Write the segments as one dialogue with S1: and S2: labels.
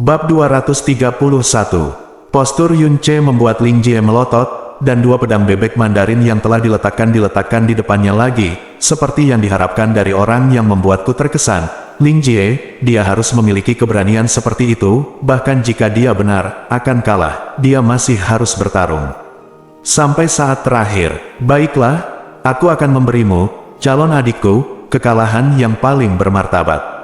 S1: Bab 231. Postur Yun Ce membuat Ling Jie melotot, dan dua pedang bebek Mandarin yang telah diletakkan di depannya lagi, seperti yang diharapkan dari orang yang membuatku terkesan. Ling Jie, dia harus memiliki keberanian seperti itu, bahkan jika dia benar akan kalah, dia masih harus bertarung. Sampai saat terakhir, baiklah, aku akan memberimu, calon adikku, kekalahan yang paling bermartabat.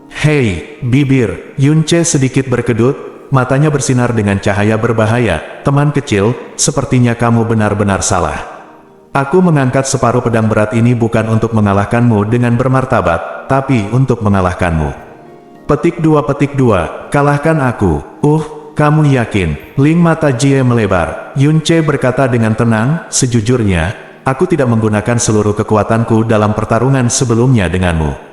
S1: Hei, bibir, Yun Ce sedikit berkedut, matanya bersinar dengan cahaya berbahaya. Teman kecil, sepertinya kamu benar-benar salah. Aku mengangkat separuh pedang berat ini bukan untuk mengalahkanmu dengan bermartabat, tapi untuk mengalahkanmu. Petik 2, kalahkan aku. Kamu yakin? Ling mata Jie melebar. Yun Ce berkata dengan tenang, sejujurnya, aku tidak menggunakan seluruh kekuatanku dalam pertarungan sebelumnya denganmu.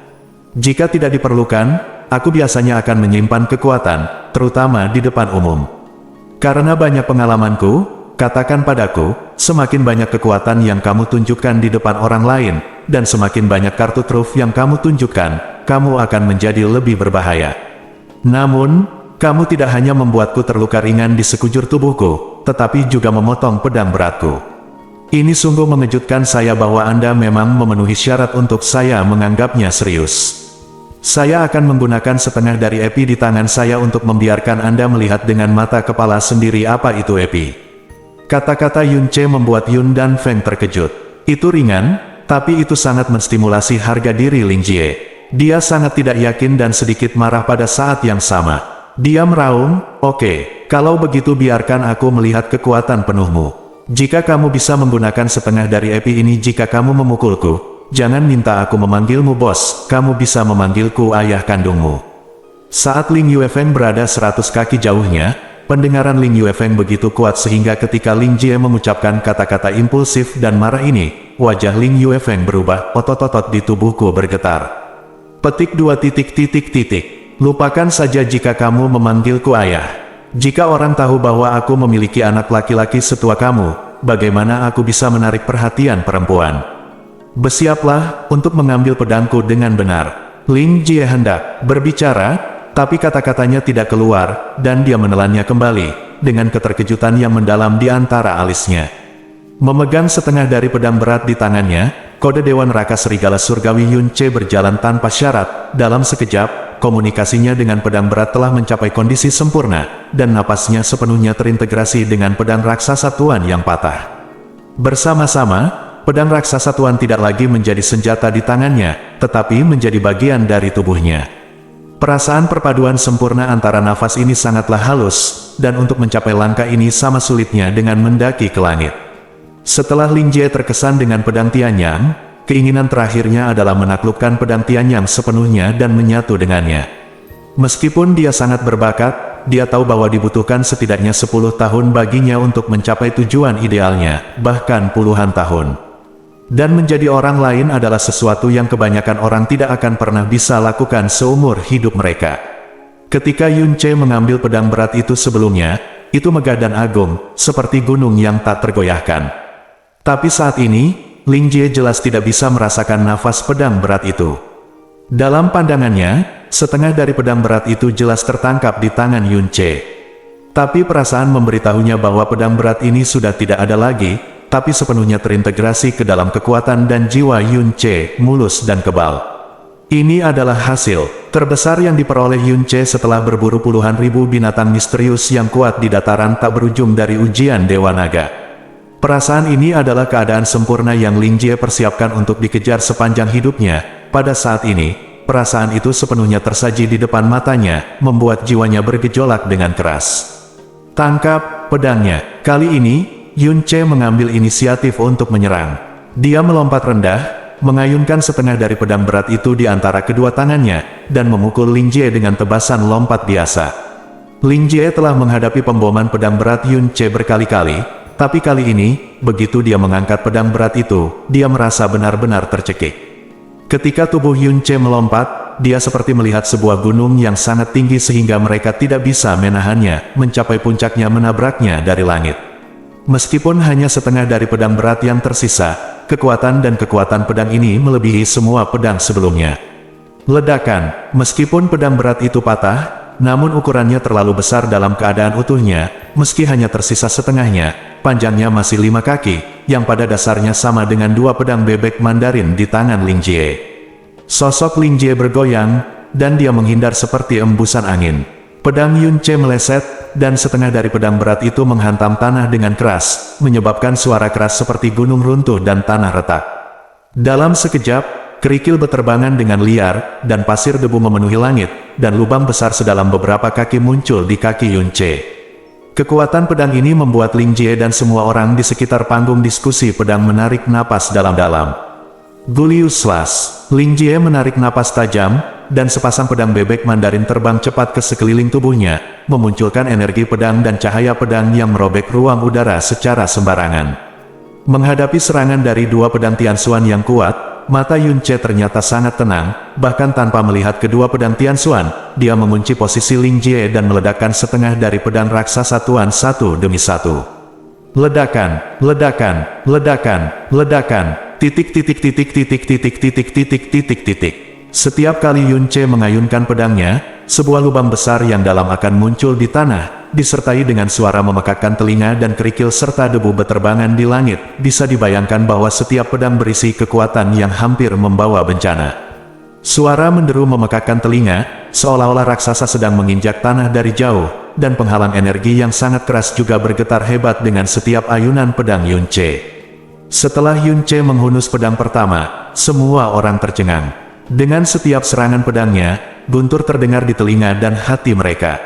S1: Jika tidak diperlukan, aku biasanya akan menyimpan kekuatan, terutama di depan umum. Karena banyak pengalamanku, katakan padaku, semakin banyak kekuatan yang kamu tunjukkan di depan orang lain, dan semakin banyak kartu truf yang kamu tunjukkan, kamu akan menjadi lebih berbahaya. Namun, kamu tidak hanya membuatku terluka ringan di sekujur tubuhku, tetapi juga memotong pedang beratku. Ini sungguh mengejutkan saya bahwa Anda memang memenuhi syarat untuk saya menganggapnya serius. Saya akan menggunakan setengah dari epi di tangan saya untuk membiarkan Anda melihat dengan mata kepala sendiri apa itu epi. Kata-kata Yun Ce membuat Yun dan Feng terkejut. Itu ringan, tapi itu sangat menstimulasi harga diri Ling Jie. Dia sangat tidak yakin dan sedikit marah pada saat yang sama. Dia meraung, "Oke, kalau begitu biarkan aku melihat kekuatan penuhmu. Jika kamu bisa menggunakan setengah dari epi ini jika kamu memukulku, jangan minta aku memanggilmu bos, kamu bisa memanggilku ayah kandungmu." Saat Ling Yuefeng berada 100 kaki jauhnya, pendengaran Ling Yuefeng begitu kuat sehingga ketika Ling Jie mengucapkan kata-kata impulsif dan marah ini, wajah Ling Yuefeng berubah, otot-otot di tubuhku bergetar. Petik 2. Lupakan saja jika kamu memanggilku ayah. Jika orang tahu bahwa aku memiliki anak laki-laki setua kamu, bagaimana aku bisa menarik perhatian perempuan? Bersiaplah untuk mengambil pedangku dengan benar. Ling Jie hendak berbicara, tapi kata-katanya tidak keluar, dan dia menelannya kembali, dengan keterkejutan yang mendalam di antara alisnya. Memegang setengah dari pedang berat di tangannya, kode Dewa Neraka Serigala Surgawi Yun Ce berjalan tanpa syarat. Dalam sekejap, komunikasinya dengan pedang berat telah mencapai kondisi sempurna, dan napasnya sepenuhnya terintegrasi dengan pedang raksasa tuan yang patah. Bersama-sama, pedang raksasa tuan tidak lagi menjadi senjata di tangannya, tetapi menjadi bagian dari tubuhnya. Perasaan perpaduan sempurna antara nafas ini sangatlah halus, dan untuk mencapai langkah ini sama sulitnya dengan mendaki ke langit. Setelah Ling Jie terkesan dengan pedang Tianyang, keinginan terakhirnya adalah menaklukkan pedang Tianyang sepenuhnya dan menyatu dengannya. Meskipun dia sangat berbakat, dia tahu bahwa dibutuhkan setidaknya 10 tahun baginya untuk mencapai tujuan idealnya, bahkan puluhan tahun. Dan menjadi orang lain adalah sesuatu yang kebanyakan orang tidak akan pernah bisa lakukan seumur hidup mereka. Ketika Yun Ce mengambil pedang berat itu sebelumnya, itu megah dan agung, seperti gunung yang tak tergoyahkan. Tapi saat ini, Ling Jie jelas tidak bisa merasakan nafas pedang berat itu. Dalam pandangannya, setengah dari pedang berat itu jelas tertangkap di tangan Yun Ce. Tapi perasaan memberitahunya bahwa pedang berat ini sudah tidak ada lagi, tapi sepenuhnya terintegrasi ke dalam kekuatan dan jiwa Yun Ce, mulus dan kebal. Ini adalah hasil terbesar yang diperoleh Yun Ce setelah berburu puluhan ribu binatang misterius yang kuat di dataran tak berujung dari ujian Dewa Naga. Perasaan ini adalah keadaan sempurna yang Ling Jie persiapkan untuk dikejar sepanjang hidupnya. Pada saat ini, perasaan itu sepenuhnya tersaji di depan matanya, membuat jiwanya bergejolak dengan keras. Tangkap pedangnya. Kali ini, Yun Ce mengambil inisiatif untuk menyerang. Dia melompat rendah, mengayunkan setengah dari pedang berat itu di antara kedua tangannya, dan memukul Ling Jie dengan tebasan lompat biasa. Ling Jie telah menghadapi pemboman pedang berat Yun Ce berkali-kali, tapi kali ini, begitu dia mengangkat pedang berat itu, dia merasa benar-benar tercekik. Ketika tubuh Yun Ce melompat, dia seperti melihat sebuah gunung yang sangat tinggi sehingga mereka tidak bisa menahannya, mencapai puncaknya menabraknya dari langit. Meskipun hanya setengah dari pedang berat yang tersisa, kekuatan dan kekuatan pedang ini melebihi semua pedang sebelumnya. Ledakan, meskipun pedang berat itu patah, namun ukurannya terlalu besar dalam keadaan utuhnya, meski hanya tersisa setengahnya, panjangnya masih 5 kaki, yang pada dasarnya sama dengan 2 pedang bebek Mandarin di tangan Ling Jie. Sosok Ling Jie bergoyang, dan dia menghindar seperti embusan angin. Pedang Yun Ce meleset, dan setengah dari pedang berat itu menghantam tanah dengan keras, menyebabkan suara keras seperti gunung runtuh dan tanah retak. Dalam sekejap, kerikil beterbangan dengan liar, dan pasir debu memenuhi langit, dan lubang besar sedalam beberapa kaki muncul di kaki Yun Ce. Kekuatan pedang ini membuat Ling Jie dan semua orang di sekitar panggung diskusi pedang menarik napas dalam-dalam. Gulius Slash. Ling Jie menarik napas tajam, dan sepasang pedang bebek Mandarin terbang cepat ke sekeliling tubuhnya, memunculkan energi pedang dan cahaya pedang yang merobek ruang udara secara sembarangan. Menghadapi serangan dari 2 pedang Tianxuan yang kuat, mata Yun Ce ternyata sangat tenang, bahkan tanpa melihat kedua pedang Tianxuan, dia mengunci posisi Ling Jie dan meledakkan setengah dari pedang raksasa Tuan satu demi satu. Ledakan, ledakan, ledakan, ledakan, titik. Setiap kali Yun Ce mengayunkan pedangnya, sebuah lubang besar yang dalam akan muncul di tanah, disertai dengan suara memekakkan telinga dan kerikil serta debu beterbangan di langit. Bisa dibayangkan bahwa setiap pedang berisi kekuatan yang hampir membawa bencana. Suara menderu memekakkan telinga, seolah-olah raksasa sedang menginjak tanah dari jauh, dan penghalang energi yang sangat keras juga bergetar hebat dengan setiap ayunan pedang Yun Ce. Setelah Yun Ce menghunus pedang pertama, semua orang tercengang. Dengan setiap serangan pedangnya, guntur terdengar di telinga dan hati mereka.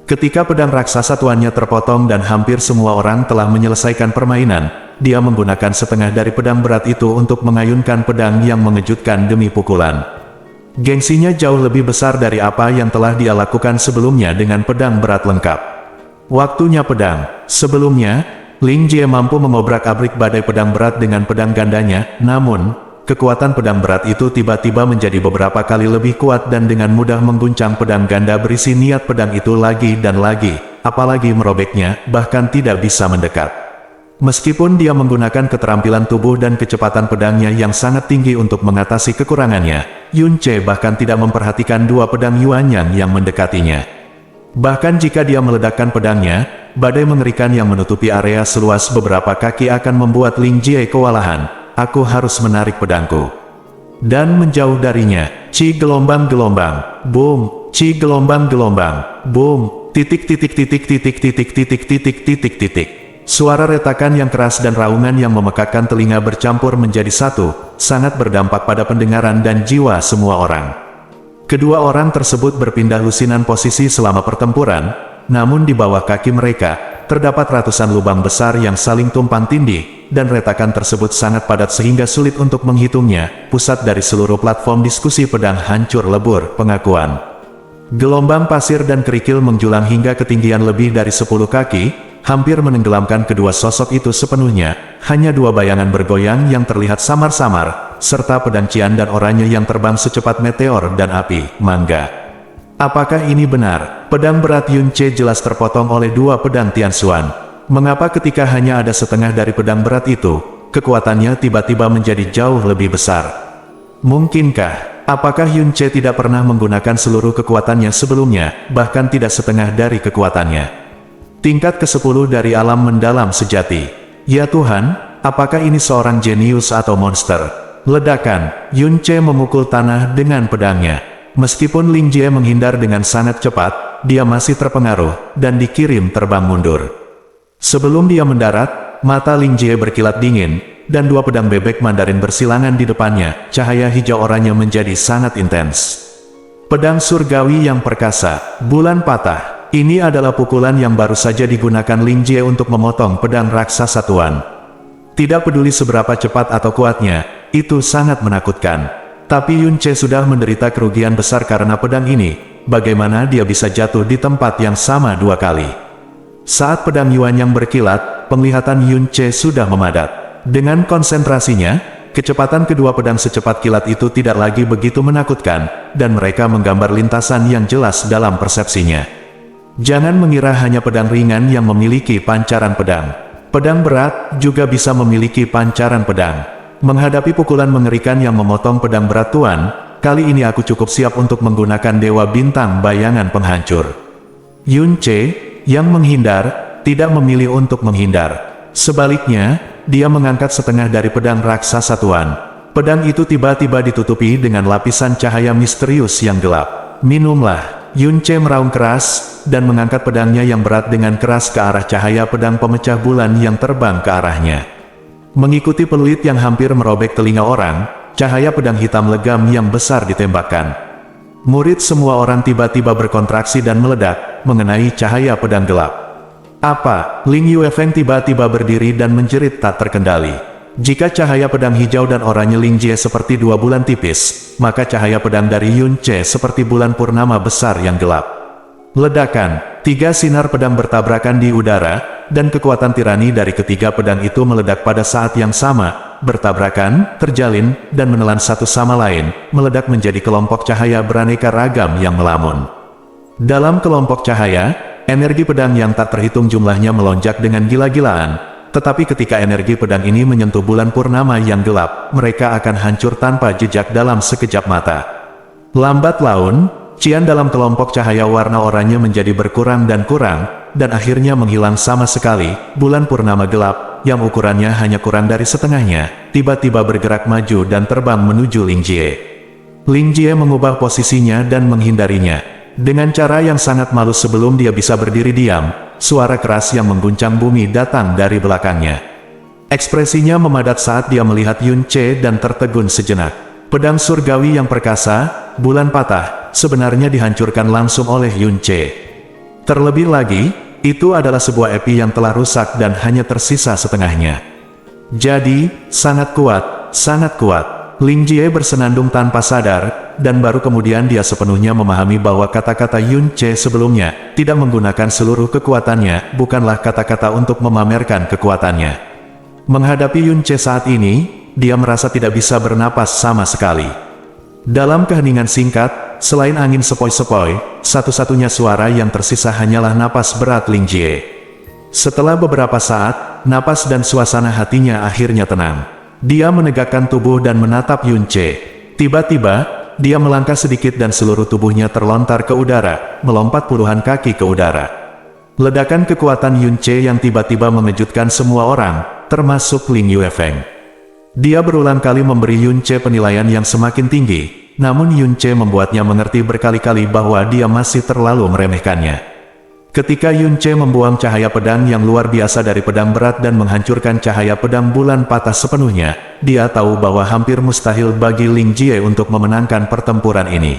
S1: Ketika pedang raksasa tuannya terpotong dan hampir semua orang telah menyelesaikan permainan, dia menggunakan setengah dari pedang berat itu untuk mengayunkan pedang yang mengejutkan demi pukulan. Gengsinya jauh lebih besar dari apa yang telah dia lakukan sebelumnya dengan pedang berat lengkap. Waktunya pedang. Sebelumnya, Ling Jie mampu mengobrak-abrik badai pedang berat dengan pedang gandanya, namun kekuatan pedang berat itu tiba-tiba menjadi beberapa kali lebih kuat dan dengan mudah mengguncang pedang ganda berisi niat pedang itu lagi dan lagi, apalagi merobeknya, bahkan tidak bisa mendekat. Meskipun dia menggunakan keterampilan tubuh dan kecepatan pedangnya yang sangat tinggi untuk mengatasi kekurangannya, Yun Ce bahkan tidak memperhatikan 2 pedang Yuanyang yang mendekatinya. Bahkan jika dia meledakkan pedangnya, badai mengerikan yang menutupi area seluas beberapa kaki akan membuat Ling Jie kewalahan. Aku harus menarik pedangku dan menjauh darinya. Ci gelombang-gelombang, boom. Ci gelombang-gelombang, boom. Titik. Suara retakan yang keras dan raungan yang memekakkan telinga bercampur menjadi satu, sangat berdampak pada pendengaran dan jiwa semua orang. Kedua orang tersebut berpindah lusinan posisi selama pertempuran, namun di bawah kaki mereka terdapat ratusan lubang besar yang saling tumpang tindih, dan retakan tersebut sangat padat sehingga sulit untuk menghitungnya. Pusat dari seluruh platform diskusi pedang hancur lebur. Pengakuan. Gelombang pasir dan kerikil menjulang hingga ketinggian lebih dari 10 kaki, hampir menenggelamkan kedua sosok itu sepenuhnya. Hanya 2 bayangan bergoyang yang terlihat samar-samar, serta pedang cian dan oranye yang terbang secepat meteor dan api. Mangga. Apakah ini benar? Pedang berat Yun Ce jelas terpotong oleh 2 pedang Tianxuan. Mengapa ketika hanya ada setengah dari pedang berat itu, kekuatannya tiba-tiba menjadi jauh lebih besar? Mungkinkah? Apakah Yun Ce tidak pernah menggunakan seluruh kekuatannya sebelumnya, bahkan tidak setengah dari kekuatannya? Tingkat ke-10 dari alam mendalam sejati. Ya Tuhan, apakah ini seorang jenius atau monster? Ledakan. Yun Ce memukul tanah dengan pedangnya. Meskipun Ling Jie menghindar dengan sangat cepat, dia masih terpengaruh, dan dikirim terbang mundur. Sebelum dia mendarat, mata Ling Jie berkilat dingin, dan 2 pedang bebek Mandarin bersilangan di depannya. Cahaya hijau oranye menjadi sangat intens. Pedang surgawi yang perkasa, bulan patah. Ini adalah pukulan yang baru saja digunakan Ling Jie untuk memotong pedang raksasa tuan. Tidak peduli seberapa cepat atau kuatnya, itu sangat menakutkan. Tapi Yun Ce sudah menderita kerugian besar karena pedang ini. Bagaimana dia bisa jatuh di tempat yang sama 2 kali? Saat pedang Yuanyang berkilat, penglihatan Yun Ce sudah memadat. Dengan konsentrasinya, kecepatan kedua pedang secepat kilat itu tidak lagi begitu menakutkan, dan mereka menggambar lintasan yang jelas dalam persepsinya. Jangan mengira hanya pedang ringan yang memiliki pancaran pedang. Pedang berat juga bisa memiliki pancaran pedang. Menghadapi pukulan mengerikan yang memotong pedang berat tuan, kali ini aku cukup siap untuk menggunakan Dewa Bintang Bayangan Penghancur. Yun Ce, yang menghindar, tidak memilih untuk menghindar. Sebaliknya, dia mengangkat setengah dari pedang raksasa tuan. Pedang itu tiba-tiba ditutupi dengan lapisan cahaya misterius yang gelap. Minumlah. Yun Ce meraung keras, dan mengangkat pedangnya yang berat dengan keras ke arah cahaya pedang pemecah bulan yang terbang ke arahnya. Mengikuti peluit yang hampir merobek telinga orang, cahaya pedang hitam legam yang besar ditembakkan. Murid semua orang tiba-tiba berkontraksi dan meledak, mengenai cahaya pedang gelap. Apa? Ling Yuefeng tiba-tiba berdiri dan menjerit tak terkendali. Jika cahaya pedang hijau dan oranye Ling Jie seperti dua bulan tipis, maka cahaya pedang dari Yun Ce seperti bulan purnama besar yang gelap. Ledakan, 3 sinar pedang bertabrakan di udara, dan kekuatan tirani dari ketiga pedang itu meledak pada saat yang sama, bertabrakan, terjalin, dan menelan satu sama lain, meledak menjadi kelompok cahaya beraneka ragam yang melamun. Dalam kelompok cahaya, energi pedang yang tak terhitung jumlahnya melonjak dengan gila-gilaan, tetapi ketika energi pedang ini menyentuh bulan purnama yang gelap, mereka akan hancur tanpa jejak dalam sekejap mata. Lambat laun, cian dalam kelompok cahaya warna oranye menjadi berkurang dan kurang, dan akhirnya menghilang sama sekali. Bulan purnama gelap, yang ukurannya hanya kurang dari setengahnya, tiba-tiba bergerak maju dan terbang menuju Ling Jie. Ling Jie mengubah posisinya dan menghindarinya. Dengan cara yang sangat malu sebelum dia bisa berdiri diam, suara keras yang mengguncang bumi datang dari belakangnya. Ekspresinya memadat saat dia melihat Yun Ce dan tertegun sejenak. Pedang surgawi yang perkasa, bulan patah, sebenarnya dihancurkan langsung oleh Yun Ce. Terlebih lagi, itu adalah sebuah epi yang telah rusak dan hanya tersisa setengahnya. Jadi, sangat kuat, sangat kuat. Ling Jie bersenandung tanpa sadar, dan baru kemudian dia sepenuhnya memahami bahwa kata-kata Yun Ce sebelumnya, tidak menggunakan seluruh kekuatannya, bukanlah kata-kata untuk memamerkan kekuatannya. Menghadapi Yun Ce saat ini, dia merasa tidak bisa bernapas sama sekali. Dalam keheningan singkat, selain angin sepoi-sepoi, satu-satunya suara yang tersisa hanyalah napas berat Ling Jie. Setelah beberapa saat, napas dan suasana hatinya akhirnya tenang. Dia menegakkan tubuh dan menatap Yun Ce. Tiba-tiba, dia melangkah sedikit dan seluruh tubuhnya terlontar ke udara, melompat puluhan kaki ke udara. Ledakan kekuatan Yun Ce yang tiba-tiba mengejutkan semua orang, termasuk Ling Yuefeng. Dia berulang kali memberi Yun Ce penilaian yang semakin tinggi, namun Yun Ce membuatnya mengerti berkali-kali bahwa dia masih terlalu meremehkannya. Ketika Yun Ce membuang cahaya pedang yang luar biasa dari pedang berat dan menghancurkan cahaya pedang bulan patah sepenuhnya, dia tahu bahwa hampir mustahil bagi Ling Jie untuk memenangkan pertempuran ini.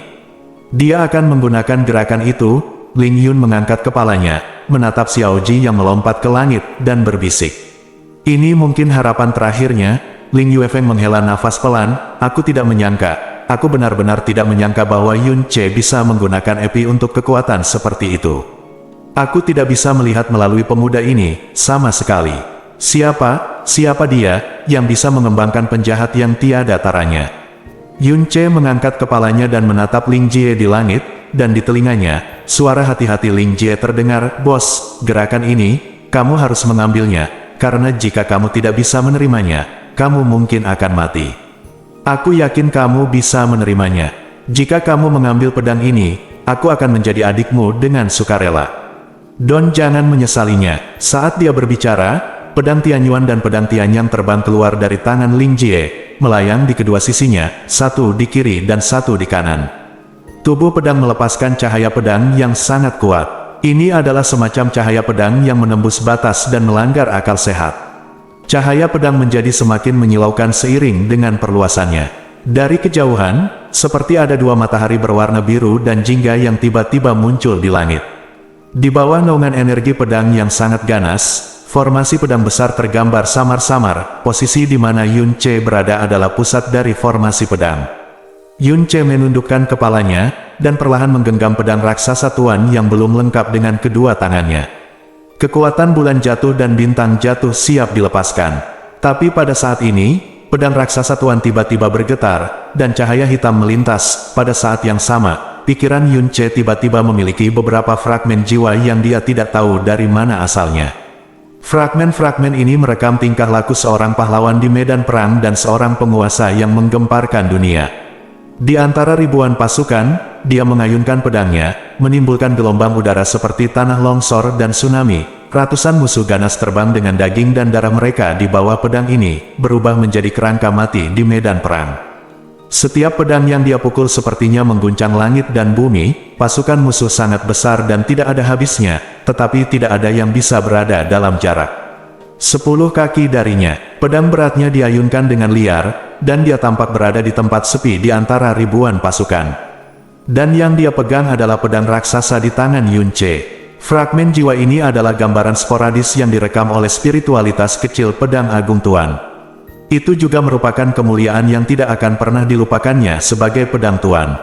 S1: Dia akan menggunakan gerakan itu. Ling Yun mengangkat kepalanya, menatap Xiao Ji yang melompat ke langit, dan berbisik. Ini mungkin harapan terakhirnya. Ling Yuefeng menghela nafas pelan. Aku tidak menyangka, aku benar-benar tidak menyangka bahwa Yun Ce bisa menggunakan epi untuk kekuatan seperti itu. Aku tidak bisa melihat melalui pemuda ini, sama sekali. Siapa dia, yang bisa mengembangkan penjahat yang tiada taranya? Yun Ce mengangkat kepalanya dan menatap Ling Jie di langit, dan di telinganya, suara hati-hati Ling Jie terdengar, "Bos, gerakan ini, kamu harus mengambilnya, karena jika kamu tidak bisa menerimanya, kamu mungkin akan mati. Aku yakin kamu bisa menerimanya. Jika kamu mengambil pedang ini, aku akan menjadi adikmu dengan sukarela." Don jangan menyesalinya. Saat dia berbicara, pedang Tianyuan dan pedang Tianyang terbang keluar dari tangan Ling Jie, melayang di kedua sisinya, satu di kiri dan satu di kanan. Tubuh pedang melepaskan cahaya pedang yang sangat kuat. Ini adalah semacam cahaya pedang yang menembus batas dan melanggar akal sehat. Cahaya pedang menjadi semakin menyilaukan seiring dengan perluasannya. Dari kejauhan, seperti ada dua matahari berwarna biru dan jingga yang tiba-tiba muncul di langit. Di bawah naungan energi pedang yang sangat ganas, formasi pedang besar tergambar samar-samar. Posisi di mana Yun Ce berada adalah pusat dari formasi pedang. Yun Ce menundukkan kepalanya, dan perlahan menggenggam pedang raksasa tuan yang belum lengkap dengan kedua tangannya. Kekuatan bulan jatuh dan bintang jatuh siap dilepaskan. Tapi pada saat ini, pedang raksasa tuan tiba-tiba bergetar, dan cahaya hitam melintas. Pada saat yang sama, pikiran Yun Ce tiba-tiba memiliki beberapa fragmen jiwa yang dia tidak tahu dari mana asalnya. Fragmen-fragmen ini merekam tingkah laku seorang pahlawan di medan perang dan seorang penguasa yang menggemparkan dunia. Di antara ribuan pasukan, dia mengayunkan pedangnya, menimbulkan gelombang udara seperti tanah longsor dan tsunami. Ratusan musuh ganas terbang dengan daging dan darah mereka di bawah pedang ini, berubah menjadi kerangka mati di medan perang. Setiap pedang yang dia pukul sepertinya mengguncang langit dan bumi. Pasukan musuh sangat besar dan tidak ada habisnya, tetapi tidak ada yang bisa berada dalam jarak 10 kaki darinya. Pedang beratnya diayunkan dengan liar, dan dia tampak berada di tempat sepi di antara ribuan pasukan. Dan yang dia pegang adalah pedang raksasa di tangan Yun Ce. Fragmen jiwa ini adalah gambaran sporadis yang direkam oleh spiritualitas kecil pedang agung Tuan. Itu juga merupakan kemuliaan yang tidak akan pernah dilupakannya sebagai pedang Tuan.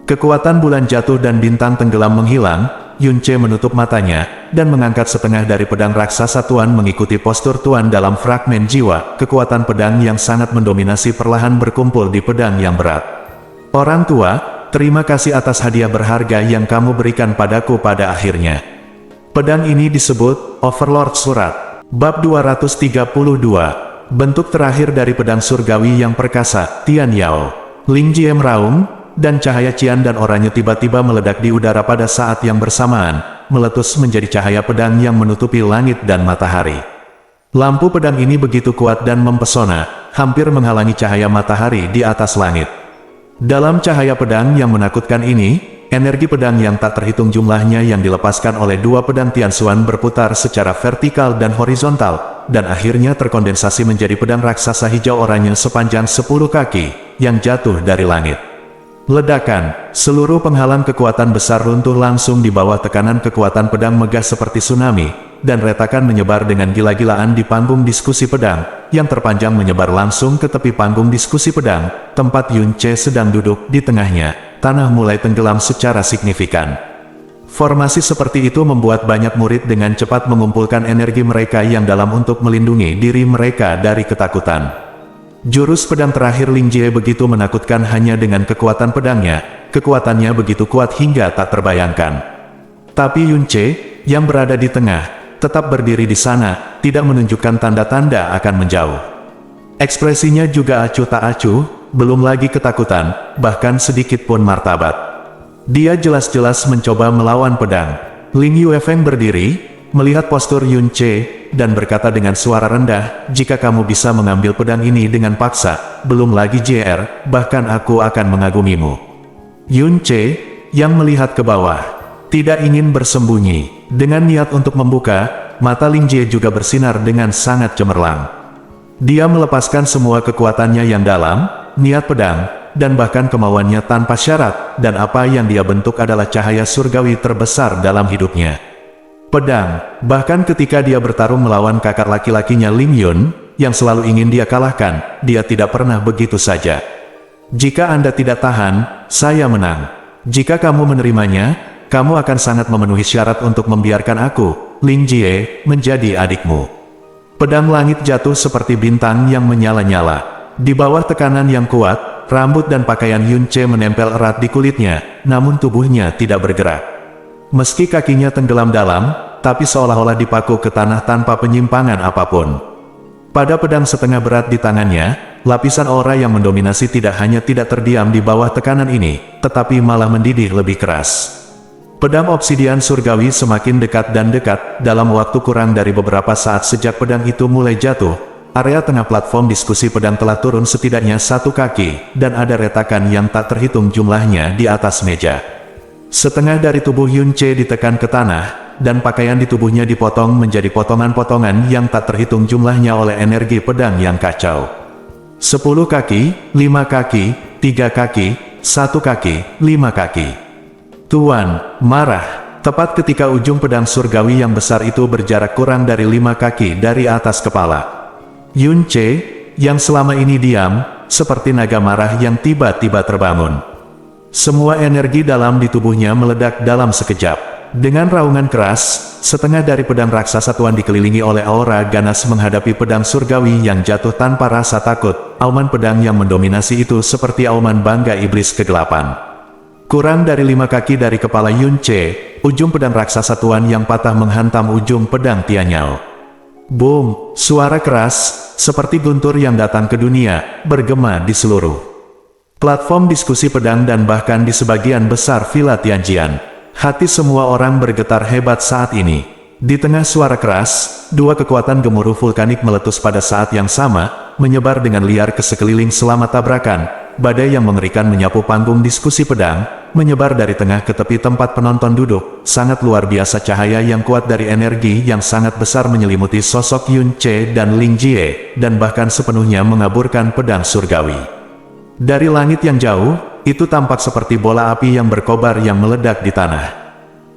S1: Kekuatan bulan jatuh dan bintang tenggelam menghilang. Yun Ce menutup matanya, dan mengangkat setengah dari pedang raksasa Tuan mengikuti postur Tuan dalam fragmen jiwa. Kekuatan pedang yang sangat mendominasi perlahan berkumpul di pedang yang berat. Orang tua, terima kasih atas hadiah berharga yang kamu berikan padaku pada akhirnya. Pedang ini disebut Overlord Surat. Bab 232. Bentuk terakhir dari pedang surgawi yang perkasa, Tian Yao. Ling Jie meraung, dan cahaya cian dan oranye tiba-tiba meledak di udara pada saat yang bersamaan, meletus menjadi cahaya pedang yang menutupi langit dan matahari. Lampu pedang ini begitu kuat dan mempesona, hampir menghalangi cahaya matahari di atas langit. Dalam cahaya pedang yang menakutkan ini, energi pedang yang tak terhitung jumlahnya yang dilepaskan oleh dua pedang Tianxuan berputar secara vertikal dan horizontal, dan akhirnya terkondensasi menjadi pedang raksasa hijau oranye sepanjang 10 kaki, yang jatuh dari langit. Ledakan, seluruh penghalang kekuatan besar runtuh langsung di bawah tekanan kekuatan pedang megah seperti tsunami, dan retakan menyebar dengan gila-gilaan di panggung diskusi pedang, yang terpanjang menyebar langsung ke tepi panggung diskusi pedang, tempat Yun Ce sedang duduk di tengahnya. Tanah mulai tenggelam secara signifikan. Formasi seperti itu membuat banyak murid dengan cepat mengumpulkan energi mereka yang dalam untuk melindungi diri mereka dari ketakutan. Jurus pedang terakhir Ling Jie begitu menakutkan hanya dengan kekuatan pedangnya. Kekuatannya begitu kuat hingga tak terbayangkan. Tapi Yun Ce, yang berada di tengah, tetap berdiri di sana, tidak menunjukkan tanda-tanda akan menjauh. Ekspresinya juga acuh tak acuh, belum lagi ketakutan, bahkan sedikit pun martabat. Dia jelas-jelas mencoba melawan pedang. Ling Yuefeng berdiri, melihat postur Yun Ce, dan berkata dengan suara rendah, jika kamu bisa mengambil pedang ini dengan paksa, belum lagi JR, bahkan aku akan mengagumimu. Yun Ce, yang melihat ke bawah, tidak ingin bersembunyi. Dengan niat untuk membuka, mata Ling Jie juga bersinar dengan sangat cemerlang. Dia melepaskan semua kekuatannya yang dalam, niat pedang, dan bahkan kemauannya tanpa syarat, dan apa yang dia bentuk adalah cahaya surgawi terbesar dalam hidupnya. Pedang, bahkan ketika dia bertarung melawan kakak laki-lakinya Ling Yun, yang selalu ingin dia kalahkan, dia tidak pernah begitu saja. Jika Anda tidak tahan, saya menang. Jika kamu menerimanya, kamu akan sangat memenuhi syarat untuk membiarkan aku, Ling Jie, menjadi adikmu. Pedang langit jatuh seperti bintang yang menyala-nyala. Di bawah tekanan yang kuat, rambut dan pakaian Yun Ce menempel erat di kulitnya, namun tubuhnya tidak bergerak. Meski kakinya tenggelam dalam, tapi seolah-olah dipaku ke tanah tanpa penyimpangan apapun. Pada pedang setengah berat di tangannya, lapisan aura yang mendominasi tidak hanya tidak terdiam di bawah tekanan ini, tetapi malah mendidih lebih keras. Pedang obsidian surgawi semakin dekat dan dekat. Dalam waktu kurang dari beberapa saat sejak pedang itu mulai jatuh, area tengah platform diskusi pedang telah turun setidaknya 1 kaki, dan ada retakan yang tak terhitung jumlahnya di atas meja. Setengah dari tubuh Yun Ce ditekan ke tanah, dan pakaian di tubuhnya dipotong menjadi potongan-potongan yang tak terhitung jumlahnya oleh energi pedang yang kacau. 10 kaki, 5 kaki, 3 kaki, 1 kaki, 5 kaki. Tuan, marah. Tepat ketika ujung pedang surgawi yang besar itu berjarak kurang dari 5 kaki dari atas kepala Yun Ce, yang selama ini diam, seperti naga marah yang tiba-tiba terbangun. Semua energi dalam di tubuhnya meledak dalam sekejap. Dengan raungan keras, setengah dari pedang raksasa Tuan dikelilingi oleh aura ganas menghadapi pedang surgawi yang jatuh tanpa rasa takut. Auman pedang yang mendominasi itu seperti auman bangga iblis kegelapan. Kurang dari 5 kaki dari kepala Yun Ce, ujung pedang raksasa Tuan yang patah menghantam ujung pedang Tianyao. Boom! Suara keras, seperti guntur yang datang ke dunia, bergema di seluruh platform diskusi pedang dan bahkan di sebagian besar Villa Tianjian. Hati semua orang bergetar hebat saat ini. Di tengah suara keras, dua kekuatan gemuruh vulkanik meletus pada saat yang sama, menyebar dengan liar ke sekeliling selama tabrakan. Badai yang mengerikan menyapu panggung diskusi pedang, menyebar dari tengah ke tepi tempat penonton duduk. Sangat luar biasa cahaya yang kuat dari energi yang sangat besar menyelimuti sosok Yun Ce dan Ling Jie, dan bahkan sepenuhnya mengaburkan pedang surgawi. Dari langit yang jauh, itu tampak seperti bola api yang berkobar yang meledak di tanah.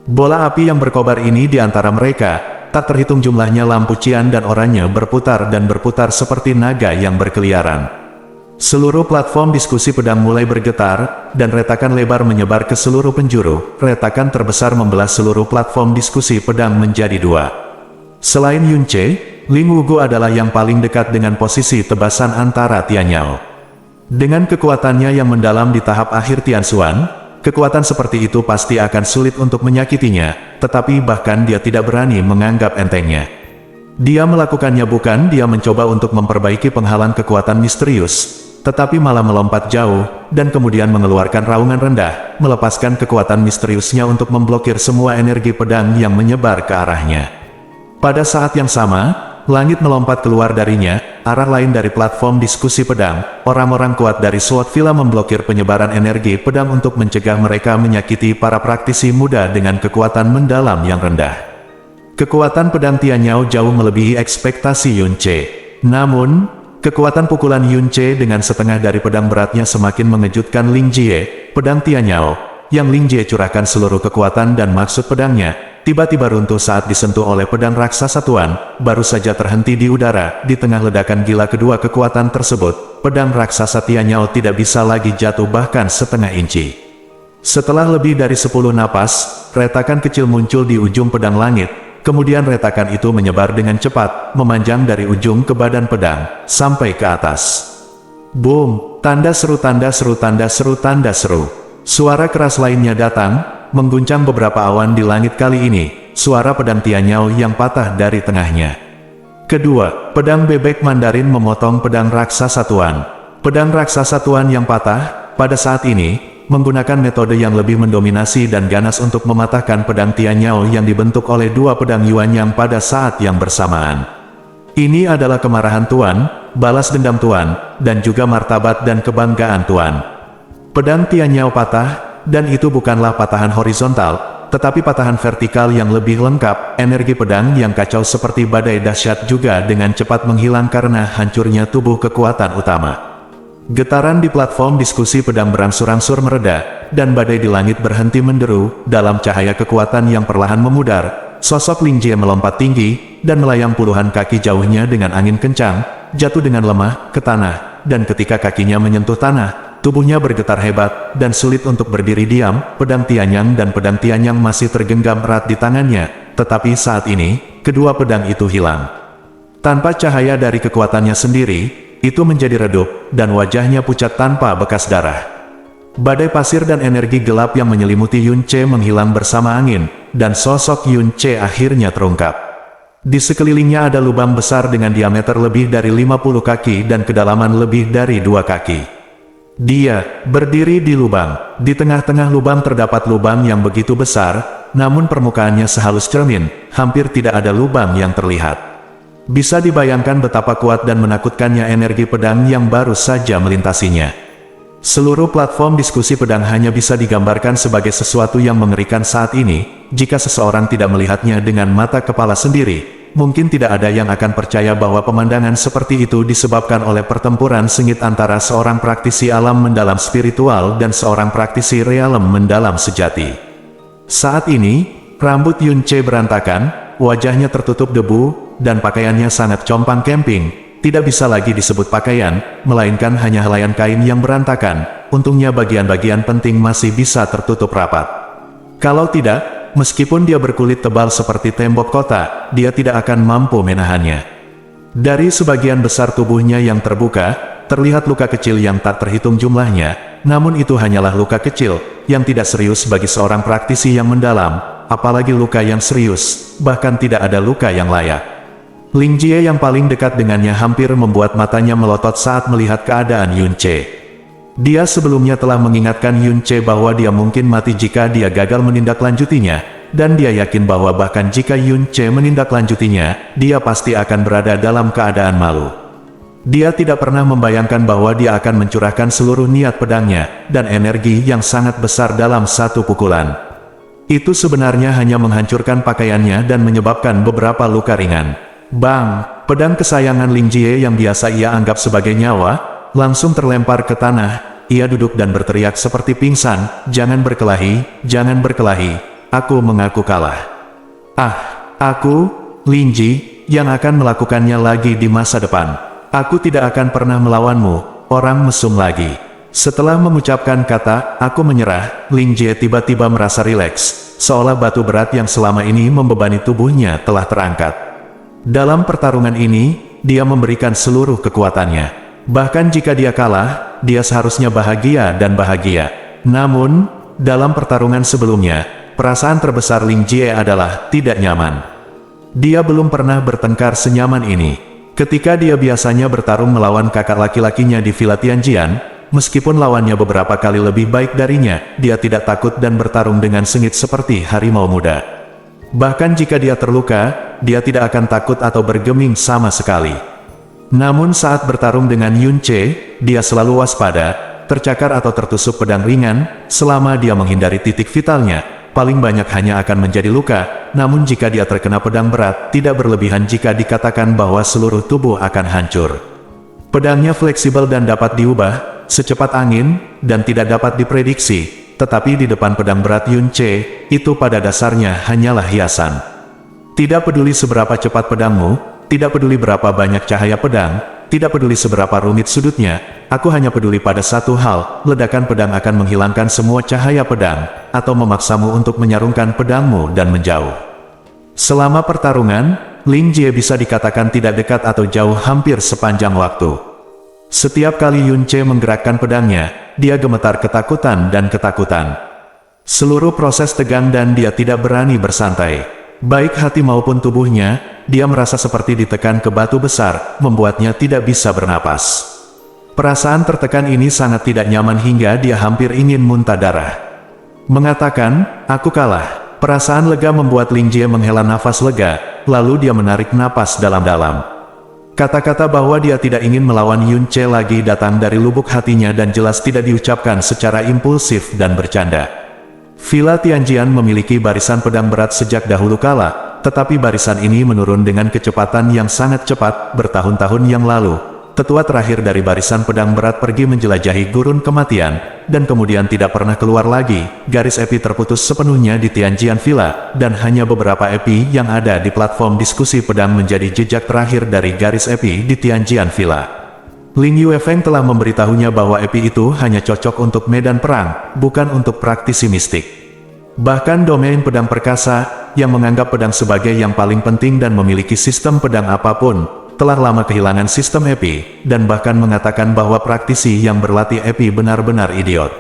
S1: Bola api yang berkobar ini di antara mereka, tak terhitung jumlahnya lampu cian dan oranye berputar dan berputar seperti naga yang berkeliaran. Seluruh platform diskusi pedang mulai bergetar, dan retakan lebar menyebar ke seluruh penjuru. Retakan terbesar membelah seluruh platform diskusi pedang menjadi dua. Selain Yun Ce, Ling Wugu adalah yang paling dekat dengan posisi tebasan antara Tianyao. Dengan kekuatannya yang mendalam di tahap akhir Tianxuan, kekuatan seperti itu pasti akan sulit untuk menyakitinya, tetapi bahkan dia tidak berani menganggap entengnya. Dia melakukannya bukan dia mencoba untuk memperbaiki penghalang kekuatan misterius, tetapi malah melompat jauh, dan kemudian mengeluarkan raungan rendah, melepaskan kekuatan misteriusnya untuk memblokir semua energi pedang yang menyebar ke arahnya. Pada saat yang sama, langit melompat keluar darinya, arah lain dari platform diskusi pedang. Orang-orang kuat dari SWOT Villa memblokir penyebaran energi pedang untuk mencegah mereka menyakiti para praktisi muda dengan kekuatan mendalam yang rendah. Kekuatan pedang Tianyao jauh melebihi ekspektasi Yun Ce. Namun, kekuatan pukulan Yun Ce dengan setengah dari pedang beratnya semakin mengejutkan Ling Jie. Pedang Tianyao, yang Ling Jie curahkan seluruh kekuatan dan maksud pedangnya, tiba-tiba runtuh saat disentuh oleh pedang raksasa tuan, baru saja terhenti di udara. Di tengah ledakan gila kedua kekuatan tersebut, pedang raksasa Tianyao tidak bisa lagi jatuh bahkan setengah inci. Setelah lebih dari 10 napas, retakan kecil muncul di ujung pedang langit. Kemudian retakan itu menyebar dengan cepat, memanjang dari ujung ke badan pedang, sampai ke atas. Boom! Tanda seru, tanda seru, tanda seru, tanda seru. Suara keras lainnya datang, mengguncang beberapa awan di langit kali ini, suara pedang Tianyao yang patah dari tengahnya. Kedua, pedang bebek Mandarin memotong pedang raksasa tuan. Pedang raksasa tuan yang patah, pada saat ini, menggunakan metode yang lebih mendominasi dan ganas untuk mematahkan pedang Tianyao yang dibentuk oleh dua pedang Yuanyang pada saat yang bersamaan. Ini adalah kemarahan Tuan, balas dendam Tuan, dan juga martabat dan kebanggaan Tuan. Pedang Tianyao patah, dan itu bukanlah patahan horizontal, tetapi patahan vertikal yang lebih lengkap. Energi pedang yang kacau seperti badai dahsyat juga dengan cepat menghilang karena hancurnya tubuh kekuatan utama. Getaran di platform diskusi pedang berangsur-angsur mereda, dan badai di langit berhenti menderu. Dalam cahaya kekuatan yang perlahan memudar, sosok Ling Jie melompat tinggi, dan melayang puluhan kaki jauhnya dengan angin kencang, jatuh dengan lemah ke tanah, dan ketika kakinya menyentuh tanah, tubuhnya bergetar hebat, dan sulit untuk berdiri diam. Pedang Tianyang dan pedang Tianyang masih tergenggam erat di tangannya, tetapi saat ini, kedua pedang itu hilang. Tanpa cahaya dari kekuatannya sendiri, itu menjadi redup, dan wajahnya pucat tanpa bekas darah. Badai pasir dan energi gelap yang menyelimuti Yun Ce menghilang bersama angin, dan sosok Yun Ce akhirnya terungkap. Di sekelilingnya ada lubang besar dengan diameter lebih dari 50 kaki dan kedalaman lebih dari 2 kaki. Dia berdiri di lubang. Di tengah-tengah lubang terdapat lubang yang begitu besar, namun permukaannya sehalus cermin, hampir tidak ada lubang yang terlihat. Bisa dibayangkan betapa kuat dan menakutkannya energi pedang yang baru saja melintasinya. Seluruh platform diskusi pedang hanya bisa digambarkan sebagai sesuatu yang mengerikan saat ini. Jika seseorang tidak melihatnya dengan mata kepala sendiri, mungkin tidak ada yang akan percaya bahwa pemandangan seperti itu disebabkan oleh pertempuran sengit antara seorang praktisi alam mendalam spiritual dan seorang praktisi realem mendalam sejati. Saat ini, rambut Yun Ce berantakan, wajahnya tertutup debu, dan pakaiannya sangat compang camping. Tidak bisa lagi disebut pakaian, melainkan hanya helaian kain yang berantakan. Untungnya bagian-bagian penting masih bisa tertutup rapat. Kalau tidak, meskipun dia berkulit tebal seperti tembok kota, dia tidak akan mampu menahannya. Dari sebagian besar tubuhnya yang terbuka, terlihat luka kecil yang tak terhitung jumlahnya, namun itu hanyalah luka kecil, yang tidak serius bagi seorang praktisi yang mendalam, apalagi luka yang serius, bahkan tidak ada luka yang layak. Ling Jie yang paling dekat dengannya hampir membuat matanya melotot saat melihat keadaan Yun Ce. Dia sebelumnya telah mengingatkan Yun Ce bahwa dia mungkin mati jika dia gagal menindaklanjutinya, dan dia yakin bahwa bahkan jika Yun Ce menindaklanjutinya, dia pasti akan berada dalam keadaan malu. Dia tidak pernah membayangkan bahwa dia akan mencurahkan seluruh niat pedangnya, dan energi yang sangat besar dalam satu pukulan. Itu sebenarnya hanya menghancurkan pakaiannya dan menyebabkan beberapa luka ringan. Bang! Pedang kesayangan Ling Jie yang biasa ia anggap sebagai nyawa, langsung terlempar ke tanah. Ia duduk dan berteriak seperti pingsan, "Jangan berkelahi, jangan berkelahi. Aku mengaku kalah." "Ah, aku, Ling Ji, yang akan melakukannya lagi di masa depan. Aku tidak akan pernah melawanmu," orang mesum lagi. Setelah mengucapkan kata, "Aku menyerah," Ling Jie tiba-tiba merasa rileks, seolah batu berat yang selama ini membebani tubuhnya telah terangkat. Dalam pertarungan ini, dia memberikan seluruh kekuatannya. Bahkan jika dia kalah, dia seharusnya bahagia dan bahagia. Namun, dalam pertarungan sebelumnya, perasaan terbesar Ling Jie adalah tidak nyaman. Dia belum pernah bertengkar senyaman ini. Ketika dia biasanya bertarung melawan kakak laki-lakinya di Villa Tianjian, meskipun lawannya beberapa kali lebih baik darinya, dia tidak takut dan bertarung dengan sengit seperti harimau muda. Bahkan jika dia terluka, dia tidak akan takut atau bergeming sama sekali. Namun saat bertarung dengan Yun Ce, dia selalu waspada, tercakar atau tertusuk pedang ringan, selama dia menghindari titik vitalnya, paling banyak hanya akan menjadi luka, namun jika dia terkena pedang berat, tidak berlebihan jika dikatakan bahwa seluruh tubuh akan hancur. Pedangnya fleksibel dan dapat diubah, secepat angin, dan tidak dapat diprediksi, tetapi di depan pedang berat Yun Ce, itu pada dasarnya hanyalah hiasan. Tidak peduli seberapa cepat pedangmu, tidak peduli berapa banyak cahaya pedang, tidak peduli seberapa rumit sudutnya, aku hanya peduli pada satu hal, ledakan pedang akan menghilangkan semua cahaya pedang, atau memaksamu untuk menyarungkan pedangmu dan menjauh. Selama pertarungan, Ling Jie bisa dikatakan tidak dekat atau jauh hampir sepanjang waktu. Setiap kali Yun Ce menggerakkan pedangnya, dia gemetar ketakutan dan ketakutan. Seluruh proses tegang dan dia tidak berani bersantai. Baik hati maupun tubuhnya, dia merasa seperti ditekan ke batu besar, membuatnya tidak bisa bernapas. Perasaan tertekan ini sangat tidak nyaman hingga dia hampir ingin muntah darah. Mengatakan, "Aku kalah." Perasaan lega membuat Ling Jie menghela nafas lega, lalu dia menarik napas dalam-dalam. Kata-kata bahwa dia tidak ingin melawan Yun Ce lagi datang dari lubuk hatinya dan jelas tidak diucapkan secara impulsif dan bercanda. Villa Tianjian memiliki barisan pedang berat sejak dahulu kala, tetapi barisan ini menurun dengan kecepatan yang sangat cepat bertahun-tahun yang lalu. Tetua terakhir dari barisan pedang berat pergi menjelajahi gurun kematian, dan kemudian tidak pernah keluar lagi. Garis epi terputus sepenuhnya di Tianjian Villa, dan hanya beberapa epi yang ada di platform diskusi pedang menjadi jejak terakhir dari garis epi di Tianjian Villa. Ling Yuefeng telah memberitahunya bahwa epi itu hanya cocok untuk medan perang, bukan untuk praktisi mistik. Bahkan domain pedang perkasa, yang menganggap pedang sebagai yang paling penting dan memiliki sistem pedang apapun, telah lama kehilangan sistem epi, dan bahkan mengatakan bahwa praktisi yang berlatih epi benar-benar idiot.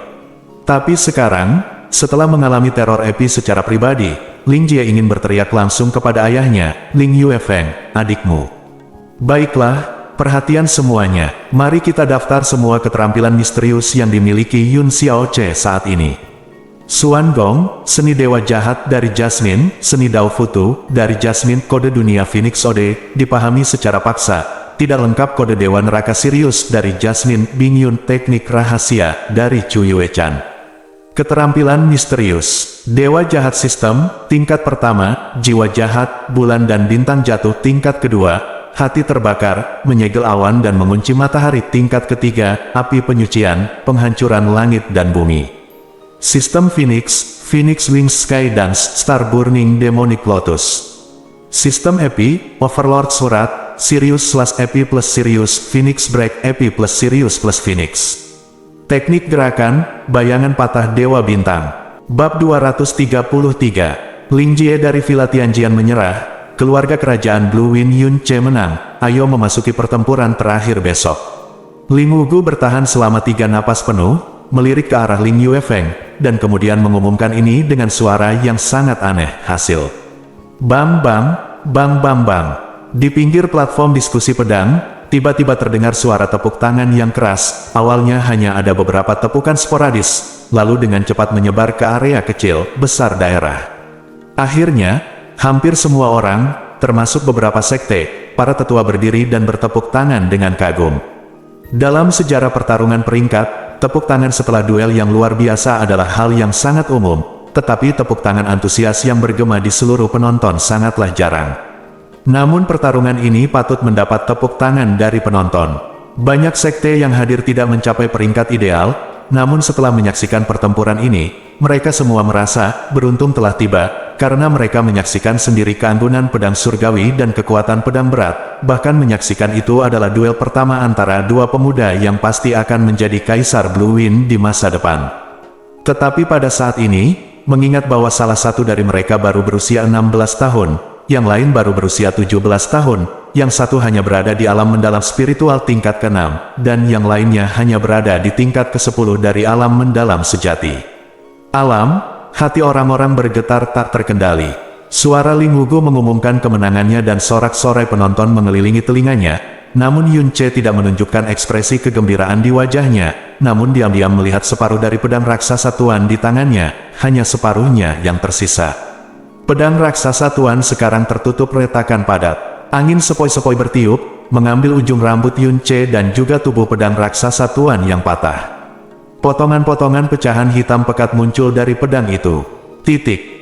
S1: Tapi sekarang, setelah mengalami teror epi secara pribadi, Ling Jie ingin berteriak langsung kepada ayahnya, "Ling Yuefeng, adikmu. Baiklah, perhatian semuanya, mari kita daftar semua keterampilan misterius yang dimiliki Yun Xiaoche saat ini. Xuan Gong, seni dewa jahat dari Jasmine, seni Dao Futu, dari Jasmine, kode dunia Phoenix Ode, dipahami secara paksa, tidak lengkap kode dewa neraka Sirius dari Jasmine, Bingyun, teknik rahasia, dari Chu Yuechan. Keterampilan misterius, dewa jahat sistem, tingkat pertama, jiwa jahat, bulan dan bintang jatuh tingkat kedua, hati terbakar, menyegel awan dan mengunci matahari tingkat ketiga, api penyucian, penghancuran langit dan bumi. Sistem Phoenix, Phoenix Wings Sky Dance, Star Burning Demonic Lotus. Sistem Epi, Overlord Surat, Sirius / Epi plus Sirius, Phoenix Break Epi plus Sirius plus Phoenix. Teknik gerakan, bayangan patah Dewa Bintang. Bab 233, Ling Jie dari Villa Tianjian menyerah, keluarga kerajaan Blue Wind Yun Ce menang, ayo memasuki pertempuran terakhir besok. Ling Wugu bertahan selama 3 napas penuh, melirik ke arah Ling Yuefeng, dan kemudian mengumumkan ini dengan suara yang sangat aneh, hasil. Bam bam, bang bam bang. Di pinggir platform diskusi pedang, tiba-tiba terdengar suara tepuk tangan yang keras. Awalnya hanya ada beberapa tepukan sporadis, lalu dengan cepat menyebar ke area kecil, besar daerah. Akhirnya, hampir semua orang, termasuk beberapa sekte, para tetua berdiri dan bertepuk tangan dengan kagum. Dalam sejarah pertarungan peringkat, tepuk tangan setelah duel yang luar biasa adalah hal yang sangat umum, tetapi tepuk tangan antusias yang bergema di seluruh penonton sangatlah jarang. Namun pertarungan ini patut mendapat tepuk tangan dari penonton. Banyak sekte yang hadir tidak mencapai peringkat ideal, namun setelah menyaksikan pertempuran ini, mereka semua merasa beruntung telah tiba, karena mereka menyaksikan sendiri keanggunan pedang surgawi dan kekuatan pedang berat. Bahkan menyaksikan itu adalah duel pertama antara dua pemuda yang pasti akan menjadi Kaisar Blue Wind di masa depan. Tetapi pada saat ini, mengingat bahwa salah satu dari mereka baru berusia 16 tahun, yang lain baru berusia 17 tahun, yang satu hanya berada di alam mendalam spiritual tingkat ke-6, dan yang lainnya hanya berada di tingkat ke-10 dari alam mendalam sejati. Hati orang-orang bergetar tak terkendali. Suara Ling Wugu mengumumkan kemenangannya dan sorak-sorai penonton mengelilingi telinganya, namun Yun Ce tidak menunjukkan ekspresi kegembiraan di wajahnya, namun diam-diam melihat separuh dari pedang raksasa Tuan di tangannya, hanya separuhnya yang tersisa. Pedang raksasa Tuan sekarang tertutup retakan padat. Angin sepoi-sepoi bertiup, mengambil ujung rambut Yun Ce dan juga tubuh pedang raksasa Tuan yang patah. Potongan-potongan pecahan hitam pekat muncul dari pedang itu.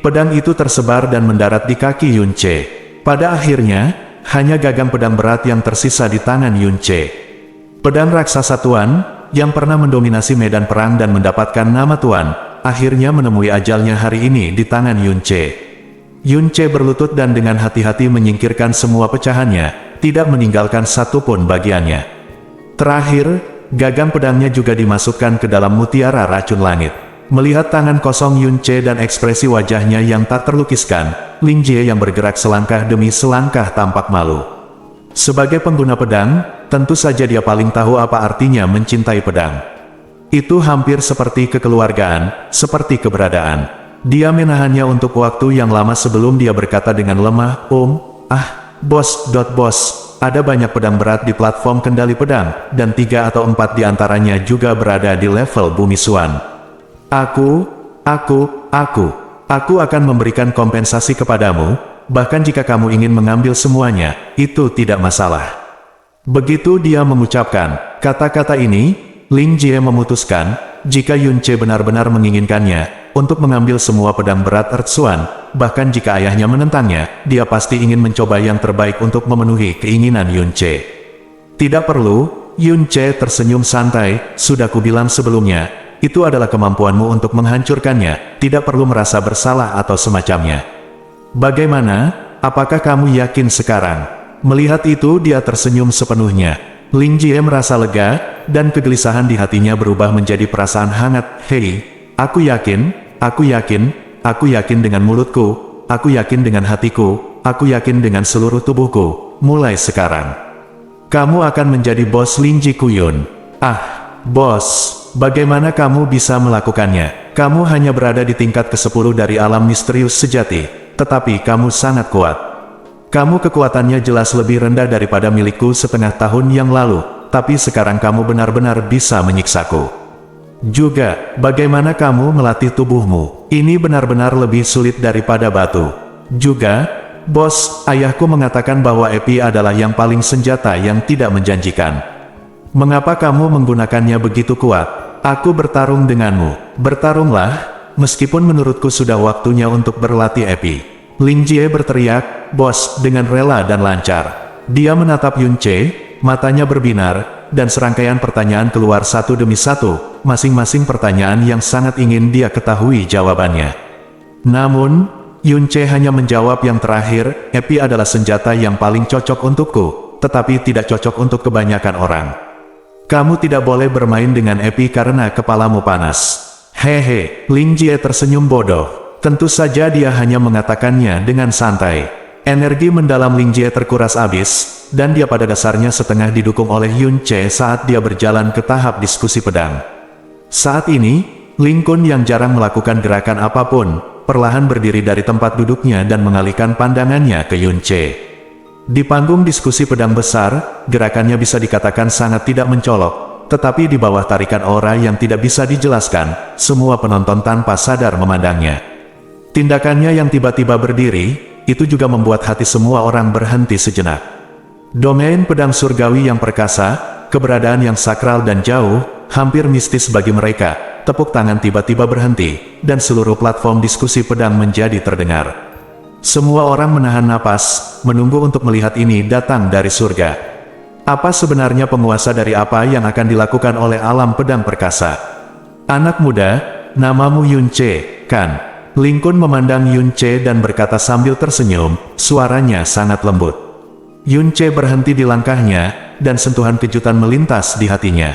S1: Pedang itu tersebar dan mendarat di kaki Yun Ce. Pada akhirnya, hanya gagang pedang berat yang tersisa di tangan Yun Ce. Pedang raksasa Tuan, yang pernah mendominasi medan perang dan mendapatkan nama Tuan, akhirnya menemui ajalnya hari ini di tangan Yun Ce. Yun Ce berlutut dan dengan hati-hati menyingkirkan semua pecahannya, tidak meninggalkan satupun bagiannya. Terakhir, gagang pedangnya juga dimasukkan ke dalam mutiara racun langit. Melihat tangan kosong Yun Ce dan ekspresi wajahnya yang tak terlukiskan, Ling Jie yang bergerak selangkah demi selangkah tampak malu. Sebagai pengguna pedang, tentu saja dia paling tahu apa artinya mencintai pedang. Itu hampir seperti kekeluargaan, seperti keberadaan. Dia menahannya untuk waktu yang lama sebelum dia berkata dengan lemah, bos, ada banyak pedang berat di platform kendali pedang, dan 3 atau 4 diantaranya juga berada di level Bumi Suan. Aku akan memberikan kompensasi kepadamu, bahkan jika kamu ingin mengambil semuanya, itu tidak masalah. Begitu dia mengucapkan kata-kata ini, Ling Jie memutuskan, jika Yun Ce benar-benar menginginkannya, untuk mengambil semua pedang berat Earth Suan, bahkan jika ayahnya menentangnya, dia pasti ingin mencoba yang terbaik untuk memenuhi keinginan Yun Ce. Tidak perlu, Yun Ce tersenyum santai, sudah kubilang sebelumnya, itu adalah kemampuanmu untuk menghancurkannya, tidak perlu merasa bersalah atau semacamnya. Bagaimana, apakah kamu yakin sekarang? Melihat itu dia tersenyum sepenuhnya. Ling Jie merasa lega, dan kegelisahan di hatinya berubah menjadi perasaan hangat. Hei, aku yakin dengan mulutku, aku yakin dengan hatiku, aku yakin dengan seluruh tubuhku, mulai sekarang. Kamu akan menjadi bos Lin Ji Kuyun. Bos. Bagaimana kamu bisa melakukannya? Kamu hanya berada di tingkat ke-10 dari alam misterius sejati, tetapi kamu sangat kuat. Kamu kekuatannya jelas lebih rendah daripada milikku setengah tahun yang lalu, tapi sekarang kamu benar-benar bisa menyiksaku. Juga, bagaimana kamu melatih tubuhmu? Ini benar-benar lebih sulit daripada batu. Juga, bos, ayahku mengatakan bahwa Epi adalah yang paling senjata yang tidak menjanjikan. Mengapa kamu menggunakannya begitu kuat? Aku bertarung denganmu. Bertarunglah, meskipun menurutku sudah waktunya untuk berlatih Epi. Ling Jie berteriak, bos, dengan rela dan lancar. Dia menatap Yun Ce, matanya berbinar, dan serangkaian pertanyaan keluar satu demi satu, masing-masing pertanyaan yang sangat ingin dia ketahui jawabannya. Namun, Yun Ce hanya menjawab yang terakhir, Epi adalah senjata yang paling cocok untukku, tetapi tidak cocok untuk kebanyakan orang. Kamu tidak boleh bermain dengan Epi karena kepalamu panas. Hehe, Ling Jie tersenyum bodoh. Tentu saja dia hanya mengatakannya dengan santai. Energi mendalam Ling Jie terkuras habis, dan dia pada dasarnya setengah didukung oleh Yun Ce saat dia berjalan ke tahap diskusi pedang. Saat ini, Ling Kun yang jarang melakukan gerakan apapun, perlahan berdiri dari tempat duduknya dan mengalihkan pandangannya ke Yun Ce. Di panggung diskusi pedang besar, gerakannya bisa dikatakan sangat tidak mencolok, tetapi di bawah tarikan aura yang tidak bisa dijelaskan, semua penonton tanpa sadar memandangnya. Tindakannya yang tiba-tiba berdiri, itu juga membuat hati semua orang berhenti sejenak. Domain pedang surgawi yang perkasa, keberadaan yang sakral dan jauh, hampir mistis bagi mereka. Tepuk tangan tiba-tiba berhenti, dan seluruh platform diskusi pedang menjadi terdengar. Semua orang menahan napas, menunggu untuk melihat ini datang dari surga. Apa sebenarnya penguasa dari apa yang akan dilakukan oleh alam pedang perkasa? Anak muda, namamu Yun Che, kan? Lincoln memandang Yun Che dan berkata sambil tersenyum, suaranya sangat lembut. Yun Che berhenti di langkahnya, dan sentuhan kejutan melintas di hatinya.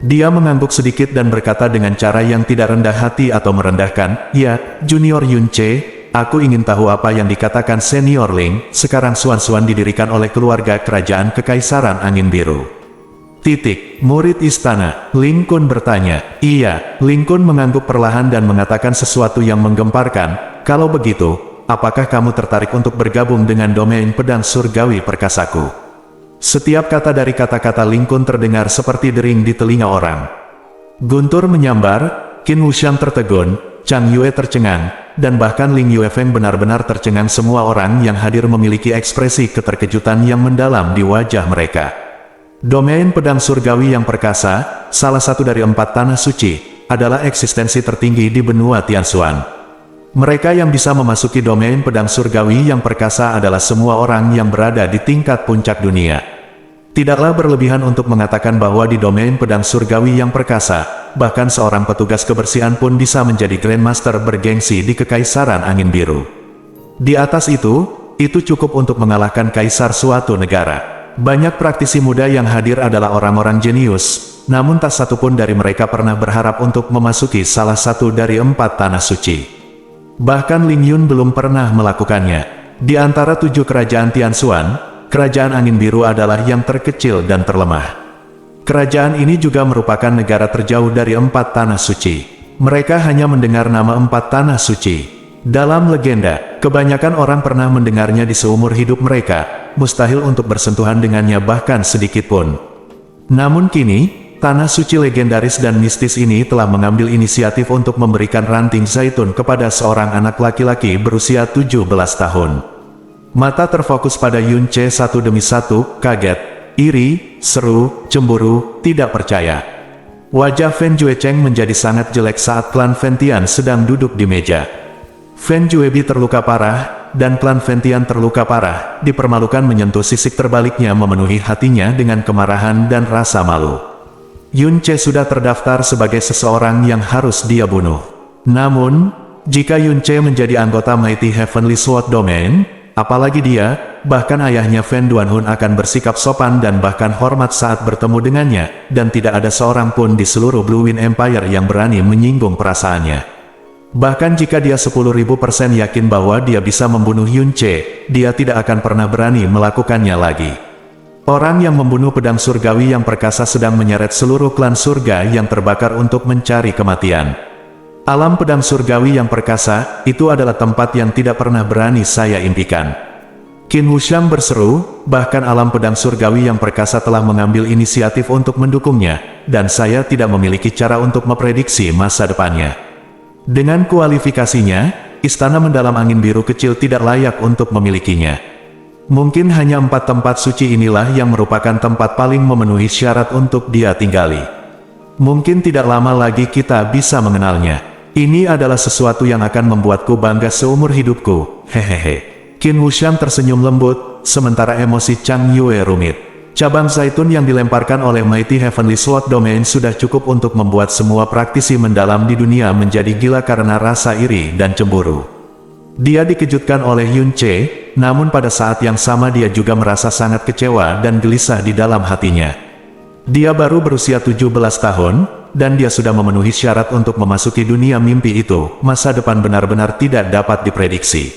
S1: Dia mengangguk sedikit dan berkata dengan cara yang tidak rendah hati atau merendahkan, "Ya, Junior Yun Che, aku ingin tahu apa yang dikatakan Senior Ling, sekarang Suan-Suan didirikan oleh keluarga kerajaan Kekaisaran Angin Biru." Murid istana, Lincoln bertanya. Iya, Lincoln mengangguk perlahan dan mengatakan sesuatu yang menggemparkan, "Kalau begitu, apakah kamu tertarik untuk bergabung dengan domain pedang surgawi perkasaku?" Setiap kata dari kata-kata Lincoln terdengar seperti dering di telinga orang. Guntur menyambar, Qin Wuxiang tertegun, Chang Yue tercengang, dan bahkan Ling Yuefeng benar-benar tercengang. Semua orang yang hadir memiliki ekspresi keterkejutan yang mendalam di wajah mereka. Domain pedang surgawi yang perkasa, salah satu dari 4 tanah suci, adalah eksistensi tertinggi di benua Tianshuan. Mereka yang bisa memasuki domain pedang surgawi yang perkasa adalah semua orang yang berada di tingkat puncak dunia. Tidaklah berlebihan untuk mengatakan bahwa di domain pedang surgawi yang perkasa, bahkan seorang petugas kebersihan pun bisa menjadi Grandmaster bergengsi di Kekaisaran Angin Biru. Di atas itu cukup untuk mengalahkan kaisar suatu negara. Banyak praktisi muda yang hadir adalah orang-orang jenius, namun tak satu pun dari mereka pernah berharap untuk memasuki salah satu dari 4 tanah suci. Bahkan Ling Yun belum pernah melakukannya. Di antara 7 kerajaan Tianshuan, Kerajaan Angin Biru adalah yang terkecil dan terlemah. Kerajaan ini juga merupakan negara terjauh dari 4 tanah suci. Mereka hanya mendengar nama 4 tanah suci. Dalam legenda, kebanyakan orang pernah mendengarnya di seumur hidup mereka, mustahil untuk bersentuhan dengannya bahkan sedikit pun. Namun kini, tanah suci legendaris dan mistis ini telah mengambil inisiatif untuk memberikan ranting zaitun kepada seorang anak laki-laki berusia 17 tahun. Mata terfokus pada Yun Che satu demi satu, kaget, iri, seru, cemburu, tidak percaya. Wajah Fen Juecheng menjadi sangat jelek saat klan Fentian sedang duduk di meja. Fen Juebi terluka parah, dan klan Fentian terluka parah, dipermalukan menyentuh sisik terbaliknya memenuhi hatinya dengan kemarahan dan rasa malu. Yun Che sudah terdaftar sebagai seseorang yang harus dia bunuh. Namun, jika Yun Che menjadi anggota Mighty Heavenly Sword Domain, apalagi dia, bahkan ayahnya Fen Duanhun akan bersikap sopan dan bahkan hormat saat bertemu dengannya, dan tidak ada seorang pun di seluruh Blue Wind Empire yang berani menyinggung perasaannya. Bahkan jika dia 10.000% yakin bahwa dia bisa membunuh Yun Che, dia tidak akan pernah berani melakukannya lagi. Orang yang membunuh pedang surgawi yang perkasa sedang menyeret seluruh klan surga yang terbakar untuk mencari kematian. Alam pedang surgawi yang perkasa, itu adalah tempat yang tidak pernah berani saya impikan. Qin Wuxiang berseru, bahkan alam pedang surgawi yang perkasa telah mengambil inisiatif untuk mendukungnya, dan saya tidak memiliki cara untuk memprediksi masa depannya. Dengan kualifikasinya, istana mendalam angin biru kecil tidak layak untuk memilikinya. Mungkin hanya 4 tempat suci inilah yang merupakan tempat paling memenuhi syarat untuk dia tinggali. Mungkin tidak lama lagi kita bisa mengenalnya. Ini adalah sesuatu yang akan membuatku bangga seumur hidupku, hehehe. Qin Wuxiang tersenyum lembut, sementara emosi Chang Yue rumit. Cabang zaitun yang dilemparkan oleh Mighty Heavenly Sword Domain sudah cukup untuk membuat semua praktisi mendalam di dunia menjadi gila karena rasa iri dan cemburu. Dia dikejutkan oleh Yun Che, namun pada saat yang sama dia juga merasa sangat kecewa dan gelisah di dalam hatinya. Dia baru berusia 17 tahun, dan dia sudah memenuhi syarat untuk memasuki dunia mimpi itu. Masa depan benar-benar tidak dapat diprediksi.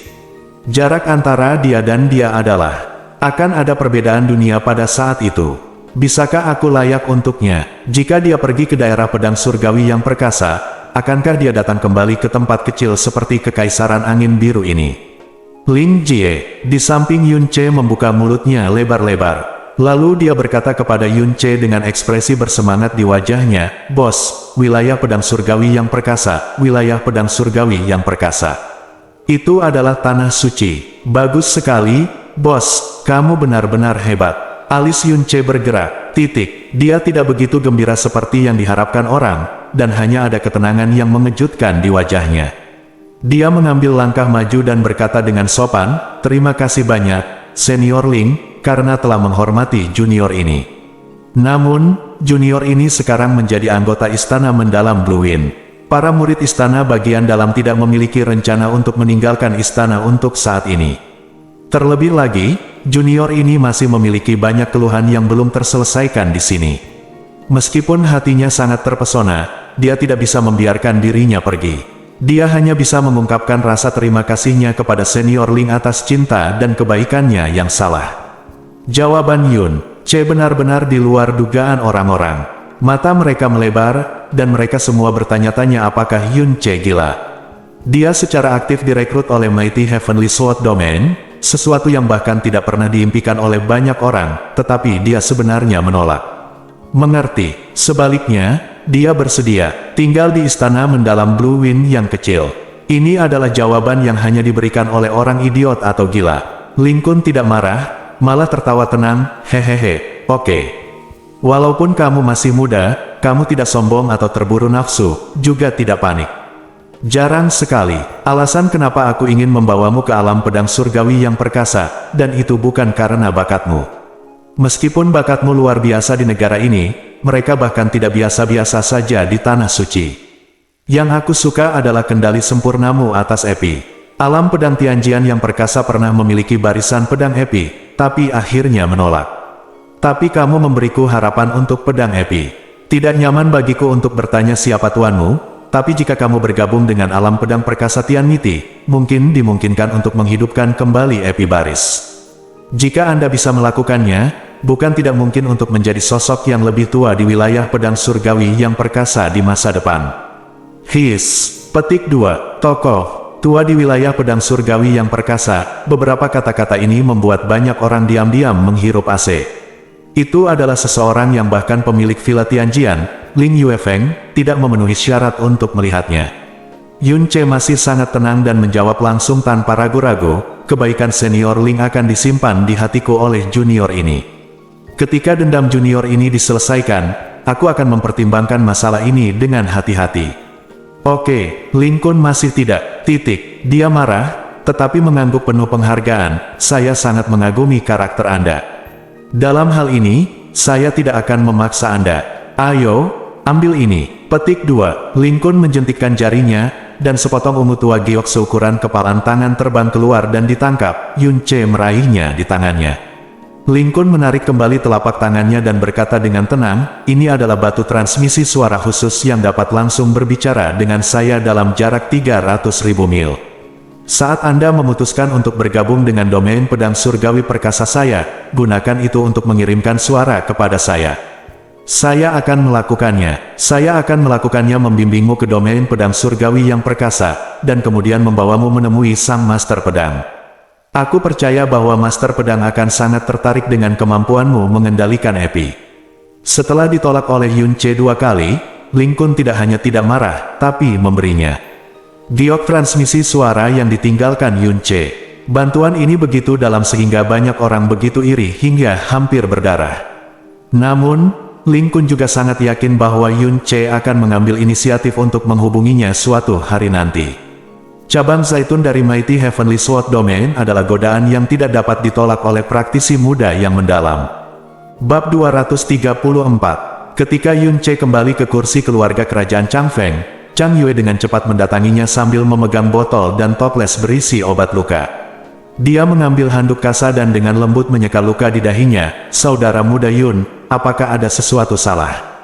S1: Jarak antara dia dan dia adalah, akan ada perbedaan dunia pada saat itu. Bisakah aku layak untuknya? Jika dia pergi ke daerah pedang surgawi yang perkasa, akankah dia datang kembali ke tempat kecil seperti Kekaisaran Angin Biru ini? Ling Jie, di samping Yun Ce membuka mulutnya lebar-lebar. Lalu dia berkata kepada Yun Ce dengan ekspresi bersemangat di wajahnya, "Bos, wilayah pedang surgawi yang perkasa, wilayah pedang surgawi yang perkasa. Itu adalah tanah suci. Bagus sekali, bos, kamu benar-benar hebat." Alis Yun Ce bergerak, Dia tidak begitu gembira seperti yang diharapkan orang, dan hanya ada ketenangan yang mengejutkan di wajahnya. Dia mengambil langkah maju dan berkata dengan sopan, "Terima kasih banyak, Senior Ling, karena telah menghormati junior ini." Namun, junior ini sekarang menjadi anggota istana mendalam Blue Wind. Para murid istana bagian dalam tidak memiliki rencana untuk meninggalkan istana untuk saat ini. Terlebih lagi, junior ini masih memiliki banyak keluhan yang belum terselesaikan di sini. Meskipun hatinya sangat terpesona, dia tidak bisa membiarkan dirinya pergi. Dia hanya bisa mengungkapkan rasa terima kasihnya kepada Senior Ling atas cinta dan kebaikannya yang salah. Jawaban Yun Ce benar-benar di luar dugaan orang-orang. Mata mereka melebar, dan mereka semua bertanya-tanya apakah Yun Ce gila. Dia secara aktif direkrut oleh Mighty Heavenly Sword Domain, sesuatu yang bahkan tidak pernah diimpikan oleh banyak orang, tetapi dia sebenarnya menolak. Mengerti, sebaliknya, dia bersedia tinggal di istana mendalam Blue Wind yang kecil. Ini adalah jawaban yang hanya diberikan oleh orang idiot atau gila. Ling Kun tidak marah, malah tertawa tenang, "Hehehe, oke. Walaupun kamu masih muda, kamu tidak sombong atau terburu nafsu, juga tidak panik. Jarang sekali, alasan kenapa aku ingin membawamu ke alam pedang surgawi yang perkasa, dan itu bukan karena bakatmu. Meskipun bakatmu luar biasa di negara ini, mereka bahkan tidak biasa-biasa saja di tanah suci. Yang aku suka adalah kendali sempurnamu atas epi. Alam pedang Tianjian yang perkasa pernah memiliki barisan pedang epi, tapi akhirnya menolak. Tapi kamu memberiku harapan untuk pedang epi. Tidak nyaman bagiku untuk bertanya siapa tuanmu, tapi jika kamu bergabung dengan alam pedang perkasa Tianmiti, mungkin dimungkinkan untuk menghidupkan kembali epi baris. Jika Anda bisa melakukannya, bukan tidak mungkin untuk menjadi sosok yang lebih tua di wilayah pedang surgawi yang perkasa di masa depan." Petik 2. Tokoh tua di wilayah pedang surgawi yang perkasa. Beberapa kata-kata ini membuat banyak orang diam-diam menghirup AC. Itu adalah seseorang yang bahkan pemilik Villa Tianjian, Ling Yuefeng, tidak memenuhi syarat untuk melihatnya. Yun Ce masih sangat tenang dan menjawab langsung tanpa ragu-ragu, "Kebaikan Senior Ling akan disimpan di hatiku oleh junior ini. Ketika dendam junior ini diselesaikan, aku akan mempertimbangkan masalah ini dengan hati-hati." "Oke, Ling Kun masih tidak, Dia marah, tetapi mengangguk penuh penghargaan, "Saya sangat mengagumi karakter Anda. Dalam hal ini, saya tidak akan memaksa Anda. Ayo, ambil ini." Petik 2. Ling Kun menjentikkan jarinya, dan sepotong ungu tua giok seukuran kepalan tangan terbang keluar dan ditangkap. Yun Ce meraihnya di tangannya. Ling Kun menarik kembali telapak tangannya dan berkata dengan tenang, "Ini adalah batu transmisi suara khusus yang dapat langsung berbicara dengan saya dalam jarak 300.000 mil. Saat Anda memutuskan untuk bergabung dengan domain pedang surgawi perkasa saya, gunakan itu untuk mengirimkan suara kepada saya. Saya akan melakukannya. Saya akan melakukannya membimbingmu ke domain pedang surgawi yang perkasa, dan kemudian membawamu menemui sang master pedang. Aku percaya bahwa Master Pedang akan sangat tertarik dengan kemampuanmu mengendalikan epi." Setelah ditolak oleh Yun Ce 2 kali, Ling Kun tidak hanya tidak marah, tapi memberinya giok transmisi suara yang ditinggalkan Yun Ce. Bantuan ini begitu dalam sehingga banyak orang begitu iri hingga hampir berdarah. Namun, Ling Kun juga sangat yakin bahwa Yun Ce akan mengambil inisiatif untuk menghubunginya suatu hari nanti. Cabang zaitun dari Mighty Heavenly Sword Domain adalah godaan yang tidak dapat ditolak oleh praktisi muda yang mendalam. Bab 234. Ketika Yun Ce kembali ke kursi keluarga kerajaan Changfeng, Chang Yue dengan cepat mendatanginya sambil memegang botol dan toples berisi obat luka. Dia mengambil handuk kasa dan dengan lembut menyeka luka di dahinya. "Saudara muda Yun, apakah ada sesuatu salah?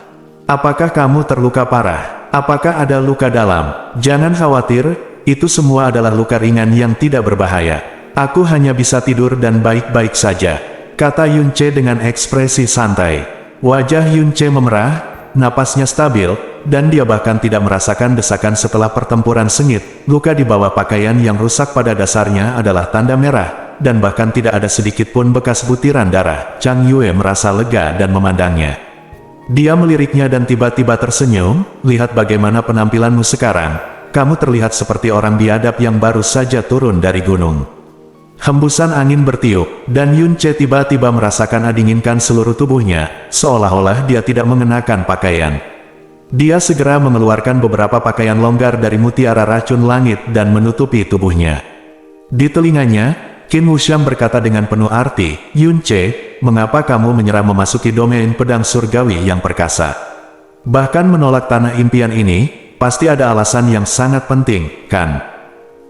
S1: Apakah kamu terluka parah? Apakah ada luka dalam?" "Jangan khawatir. Itu semua adalah luka ringan yang tidak berbahaya. Aku hanya bisa tidur dan baik-baik saja," kata Yun Ce dengan ekspresi santai. Wajah Yun Ce memerah, napasnya stabil, dan dia bahkan tidak merasakan desakan setelah pertempuran sengit. Luka di bawah pakaian yang rusak pada dasarnya adalah tanda merah, dan bahkan tidak ada sedikit pun bekas butiran darah. Chang Yue merasa lega dan memandangnya. Dia meliriknya dan tiba-tiba tersenyum. "Lihat bagaimana penampilanmu sekarang. Kamu terlihat seperti orang biadab yang baru saja turun dari gunung." Hembusan angin bertiup, dan Yun Ce tiba-tiba merasakan dinginkan seluruh tubuhnya, seolah-olah dia tidak mengenakan pakaian. Dia segera mengeluarkan beberapa pakaian longgar dari mutiara racun langit dan menutupi tubuhnya. Di telinganya, Qin Wuxiang berkata dengan penuh arti, "Yun Ce, mengapa kamu menyerah memasuki domain pedang surgawi yang perkasa? Bahkan menolak tanah impian ini, pasti ada alasan yang sangat penting, kan?"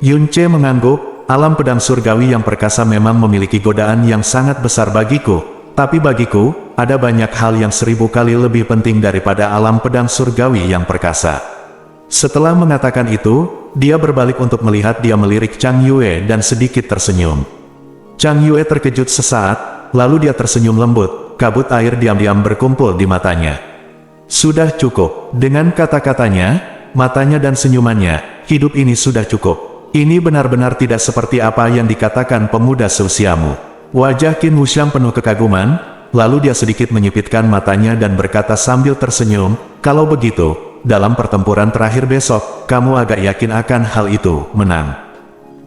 S1: Yun Ce mengangguk. "Alam pedang surgawi yang perkasa memang memiliki godaan yang sangat besar bagiku, tapi bagiku, ada banyak hal yang 1000 kali lebih penting daripada alam pedang surgawi yang perkasa." Setelah mengatakan itu, dia berbalik untuk melihat. Dia melirik Chang Yue dan sedikit tersenyum. Chang Yue terkejut sesaat, lalu dia tersenyum lembut. Kabut air diam-diam berkumpul di matanya. "Sudah cukup." Dengan kata-katanya, matanya dan senyumannya, "Hidup ini sudah cukup. Ini benar-benar tidak seperti apa yang dikatakan pemuda seusiamu." Wajah Qin Wuxiang penuh kekaguman, lalu dia sedikit menyipitkan matanya dan berkata sambil tersenyum, "Kalau begitu, dalam pertempuran terakhir besok, kamu agak yakin akan hal itu menang."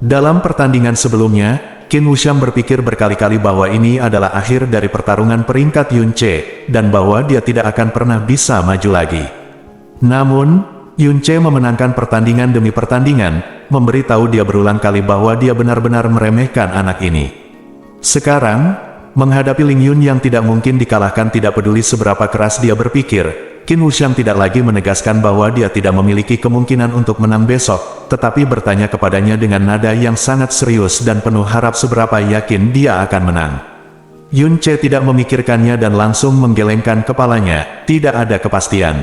S1: Dalam pertandingan sebelumnya, Qin Wuxiang berpikir berkali-kali bahwa ini adalah akhir dari pertarungan peringkat Yun Ce, dan bahwa dia tidak akan pernah bisa maju lagi. Namun, Yun Ce memenangkan pertandingan demi pertandingan, memberitahu dia berulang kali bahwa dia benar-benar meremehkan anak ini. Sekarang, menghadapi Ling Yun yang tidak mungkin dikalahkan, tidak peduli seberapa keras dia berpikir, Qin Wuxiang tidak lagi menegaskan bahwa dia tidak memiliki kemungkinan untuk menang besok, tetapi bertanya kepadanya dengan nada yang sangat serius dan penuh harap seberapa yakin dia akan menang. Yun Ce tidak memikirkannya dan langsung menggelengkan kepalanya. Tidak ada kepastian.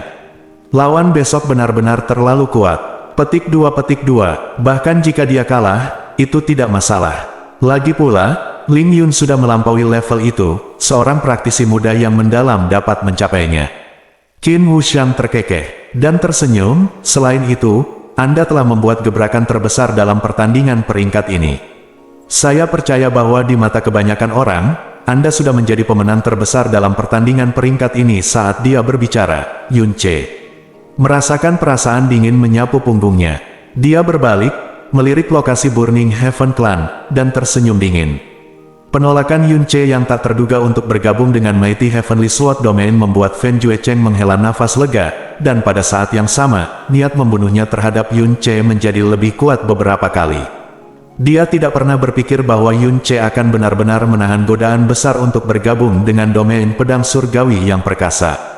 S1: Lawan besok benar-benar terlalu kuat. Petik 2. Bahkan jika dia kalah, itu tidak masalah. Lagi pula, Ling Yun sudah melampaui level itu. Seorang praktisi muda yang mendalam dapat mencapainya. Qin Wuxiang terkekeh dan tersenyum. "Selain itu, Anda telah membuat gebrakan terbesar dalam pertandingan peringkat ini. Saya percaya bahwa di mata kebanyakan orang, Anda sudah menjadi pemenang terbesar dalam pertandingan peringkat ini." Saat dia berbicara, Yun Ce merasakan perasaan dingin menyapu punggungnya. Dia berbalik, melirik lokasi Burning Heaven Clan, dan tersenyum dingin. Penolakan Yun Ce yang tak terduga untuk bergabung dengan Mighty Heavenly Sword Domain membuat Fen Juecheng menghela nafas lega, dan pada saat yang sama, niat membunuhnya terhadap Yun Ce menjadi lebih kuat beberapa kali. Dia tidak pernah berpikir bahwa Yun Ce akan benar-benar menahan godaan besar untuk bergabung dengan domain pedang surgawi yang perkasa.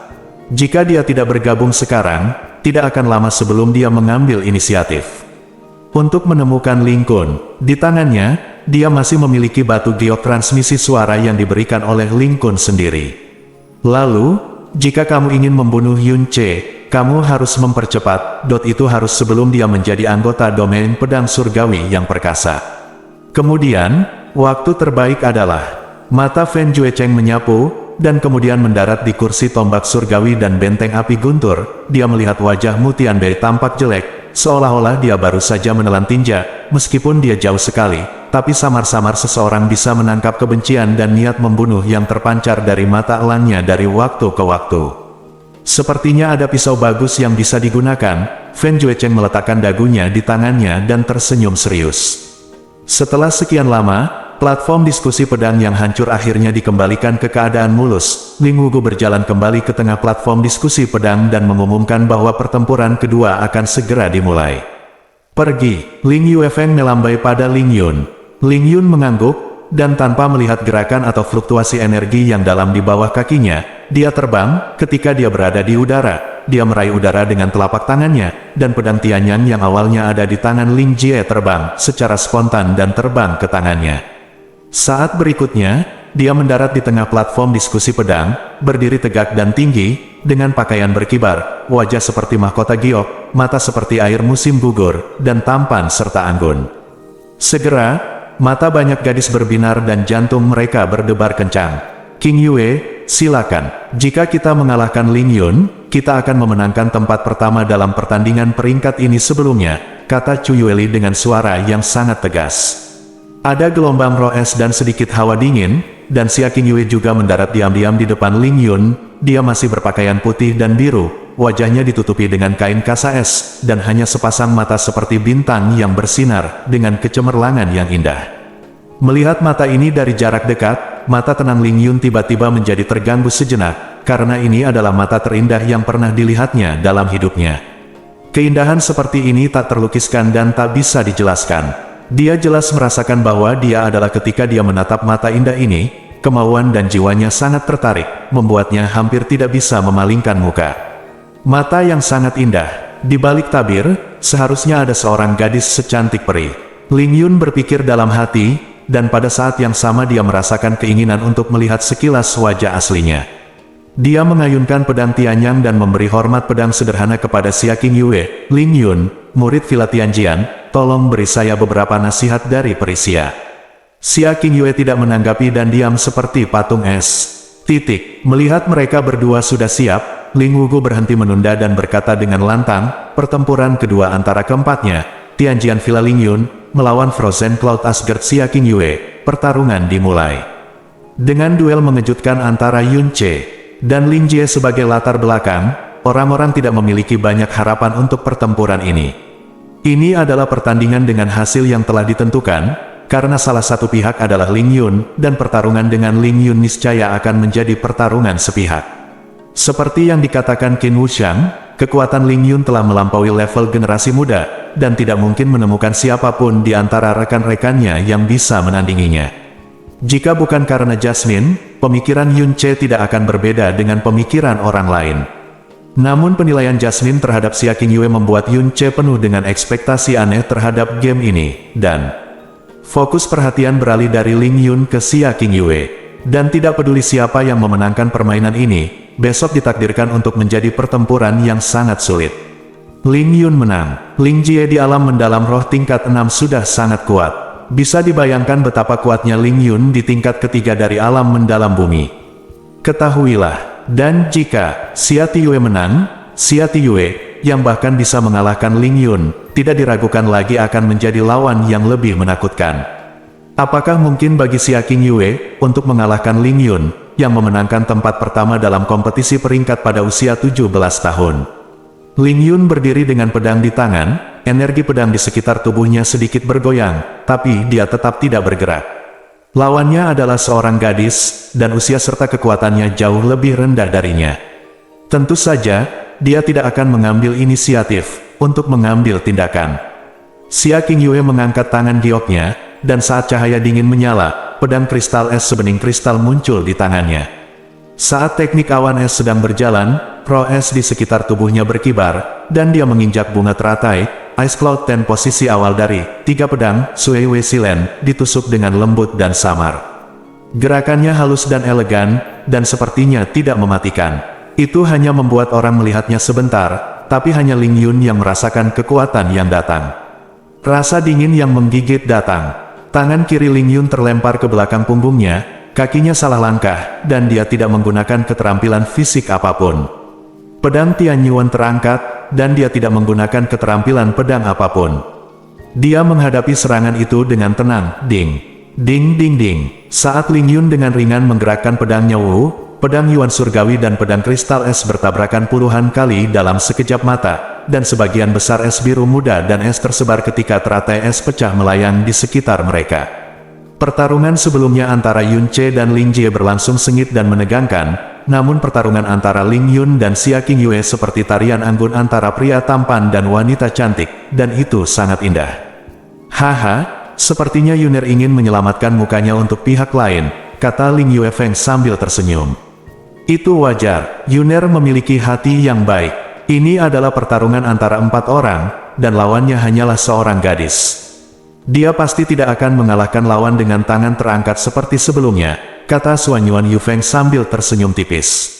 S1: Jika dia tidak bergabung sekarang, tidak akan lama sebelum dia mengambil inisiatif untuk menemukan Ling Kun. Di tangannya, dia masih memiliki batu giok transmisi suara yang diberikan oleh Ling Kun sendiri. Lalu, jika kamu ingin membunuh Yun Ce, kamu harus mempercepat. Itu harus sebelum dia menjadi anggota domain pedang surgawi yang perkasa. Kemudian, waktu terbaik adalah mata Fen Juecheng menyapu, dan kemudian mendarat di kursi tombak surgawi dan benteng api guntur. Dia melihat wajah Mu Tianbei tampak jelek, seolah-olah dia baru saja menelan tinja. Meskipun dia jauh sekali, tapi samar-samar seseorang bisa menangkap kebencian dan niat membunuh yang terpancar dari mata elangnya dari waktu ke waktu. Sepertinya ada pisau bagus yang bisa digunakan. Fen Juecheng meletakkan dagunya di tangannya dan tersenyum serius. Setelah sekian lama, platform diskusi pedang yang hancur akhirnya dikembalikan ke keadaan mulus. Ling Wugu berjalan kembali ke tengah platform diskusi pedang dan mengumumkan bahwa pertempuran kedua akan segera dimulai. "Pergi." Ling Yuefeng melambai pada Ling Yun. Ling Yun mengangguk, dan tanpa melihat gerakan atau fluktuasi energi yang dalam di bawah kakinya, dia terbang. Ketika dia berada di udara, dia meraih udara dengan telapak tangannya, dan pedang Tianyang yang awalnya ada di tangan Ling Jie terbang secara spontan dan terbang ke tangannya. Saat berikutnya, dia mendarat di tengah platform diskusi pedang, berdiri tegak dan tinggi, dengan pakaian berkibar, wajah seperti mahkota giok, mata seperti air musim gugur, dan tampan serta anggun. Segera, mata banyak gadis berbinar dan jantung mereka berdebar kencang. "King Yue, silakan." Jika kita mengalahkan Ling Yun, kita akan memenangkan tempat pertama dalam pertandingan peringkat ini sebelumnya, kata Chu Yueli dengan suara yang sangat tegas. Ada gelombang roh es dan sedikit hawa dingin, dan Xia Qingyue juga mendarat diam-diam di depan Ling Yun. Dia masih berpakaian putih dan biru, wajahnya ditutupi dengan kain kasa es, dan hanya sepasang mata seperti bintang yang bersinar dengan kecemerlangan yang indah. Melihat mata ini dari jarak dekat, mata tenang Ling Yun tiba-tiba menjadi terganggu sejenak, karena ini adalah mata terindah yang pernah dilihatnya dalam hidupnya. Keindahan seperti ini tak terlukiskan dan tak bisa dijelaskan. Dia jelas merasakan bahwa dia adalah ketika dia menatap mata indah ini, kemauan dan jiwanya sangat tertarik, membuatnya hampir tidak bisa memalingkan muka. Mata yang sangat indah, di balik tabir, seharusnya ada seorang gadis secantik peri. Ling Yun berpikir dalam hati, dan pada saat yang sama dia merasakan keinginan untuk melihat sekilas wajah aslinya. Dia mengayunkan pedang Tianyang dan memberi hormat pedang sederhana kepada Xia Qingyue. Ling Yun, murid Villa Tianjian, tolong beri saya beberapa nasihat dari peri Xia. Xia Qingyue tidak menanggapi dan diam seperti patung es. Melihat mereka berdua sudah siap, Ling Wugu berhenti menunda dan berkata dengan lantang, pertempuran kedua antara keempatnya, Tianjian Villa Ling Yun, melawan Frozen Cloud Asgard Xia Qingyue. Pertarungan dimulai. Dengan duel mengejutkan antara Yun Che dan Ling Jie sebagai latar belakang, orang-orang tidak memiliki banyak harapan untuk pertempuran ini. Ini adalah pertandingan dengan hasil yang telah ditentukan, karena salah satu pihak adalah Ling Yun, dan pertarungan dengan Ling Yun niscaya akan menjadi pertarungan sepihak. Seperti yang dikatakan Qin Wuxiang, kekuatan Ling Yun telah melampaui level generasi muda, dan tidak mungkin menemukan siapapun di antara rekan-rekannya yang bisa menandinginya. Jika bukan karena Jasmine, pemikiran Yun Che tidak akan berbeda dengan pemikiran orang lain. Namun penilaian Jasmine terhadap Xia Qingyue membuat Yun Che penuh dengan ekspektasi aneh terhadap game ini, dan fokus perhatian beralih dari Ling Yun ke Xia Qingyue. Dan tidak peduli siapa yang memenangkan permainan ini, besok ditakdirkan untuk menjadi pertempuran yang sangat sulit. Ling Yun menang. Ling Jie di alam mendalam roh tingkat 6 sudah sangat kuat. Bisa dibayangkan betapa kuatnya Ling Yun di tingkat ketiga dari alam mendalam bumi. Ketahuilah, dan jika Xia Qingyue menang, Xia Qingyue, yang bahkan bisa mengalahkan Ling Yun, tidak diragukan lagi akan menjadi lawan yang lebih menakutkan. Apakah mungkin bagi Xia Qingyue untuk mengalahkan Ling Yun, yang memenangkan tempat pertama dalam kompetisi peringkat pada usia 17 tahun? Ling Yun berdiri dengan pedang di tangan, energi pedang di sekitar tubuhnya sedikit bergoyang, tapi dia tetap tidak bergerak. Lawannya adalah seorang gadis, dan usia serta kekuatannya jauh lebih rendah darinya. Tentu saja, dia tidak akan mengambil inisiatif untuk mengambil tindakan. Xia Qingyue mengangkat tangan gioknya, dan saat cahaya dingin menyala, pedang kristal es sebening kristal muncul di tangannya. Saat teknik awan es sedang berjalan, roh es di sekitar tubuhnya berkibar, dan dia menginjak bunga teratai. Ice Cloud 10 posisi awal dari 3 pedang, Sui Wei Silen, ditusuk dengan lembut dan samar. Gerakannya halus dan elegan, dan sepertinya tidak mematikan. Itu hanya membuat orang melihatnya sebentar, tapi hanya Ling Yun yang merasakan kekuatan yang datang. Rasa dingin yang menggigit datang. Tangan kiri Ling Yun terlempar ke belakang punggungnya, kakinya salah langkah, dan dia tidak menggunakan keterampilan fisik apapun. Pedang Tianyuan terangkat, dan dia tidak menggunakan keterampilan pedang apapun. Dia menghadapi serangan itu dengan tenang, ding, ding ding ding. Saat Ling Yun dengan ringan menggerakkan pedangnya pedang Yuan surgawi dan pedang kristal es bertabrakan puluhan kali dalam sekejap mata, dan sebagian besar es biru muda dan es tersebar ketika teratai es pecah melayang di sekitar mereka. Pertarungan sebelumnya antara Yun Che dan Ling Jie berlangsung sengit dan menegangkan, namun pertarungan antara Ling Yun dan Xia Qingyue seperti tarian anggun antara pria tampan dan wanita cantik, dan itu sangat indah. Haha, sepertinya Yuner ingin menyelamatkan mukanya untuk pihak lain, kata Ling Yuefeng sambil tersenyum. Itu wajar, Yuner memiliki hati yang baik. Ini adalah pertarungan antara 4 orang, dan lawannya hanyalah seorang gadis. Dia pasti tidak akan mengalahkan lawan dengan tangan terangkat seperti sebelumnya, kata Suanyuan Yufeng sambil tersenyum tipis.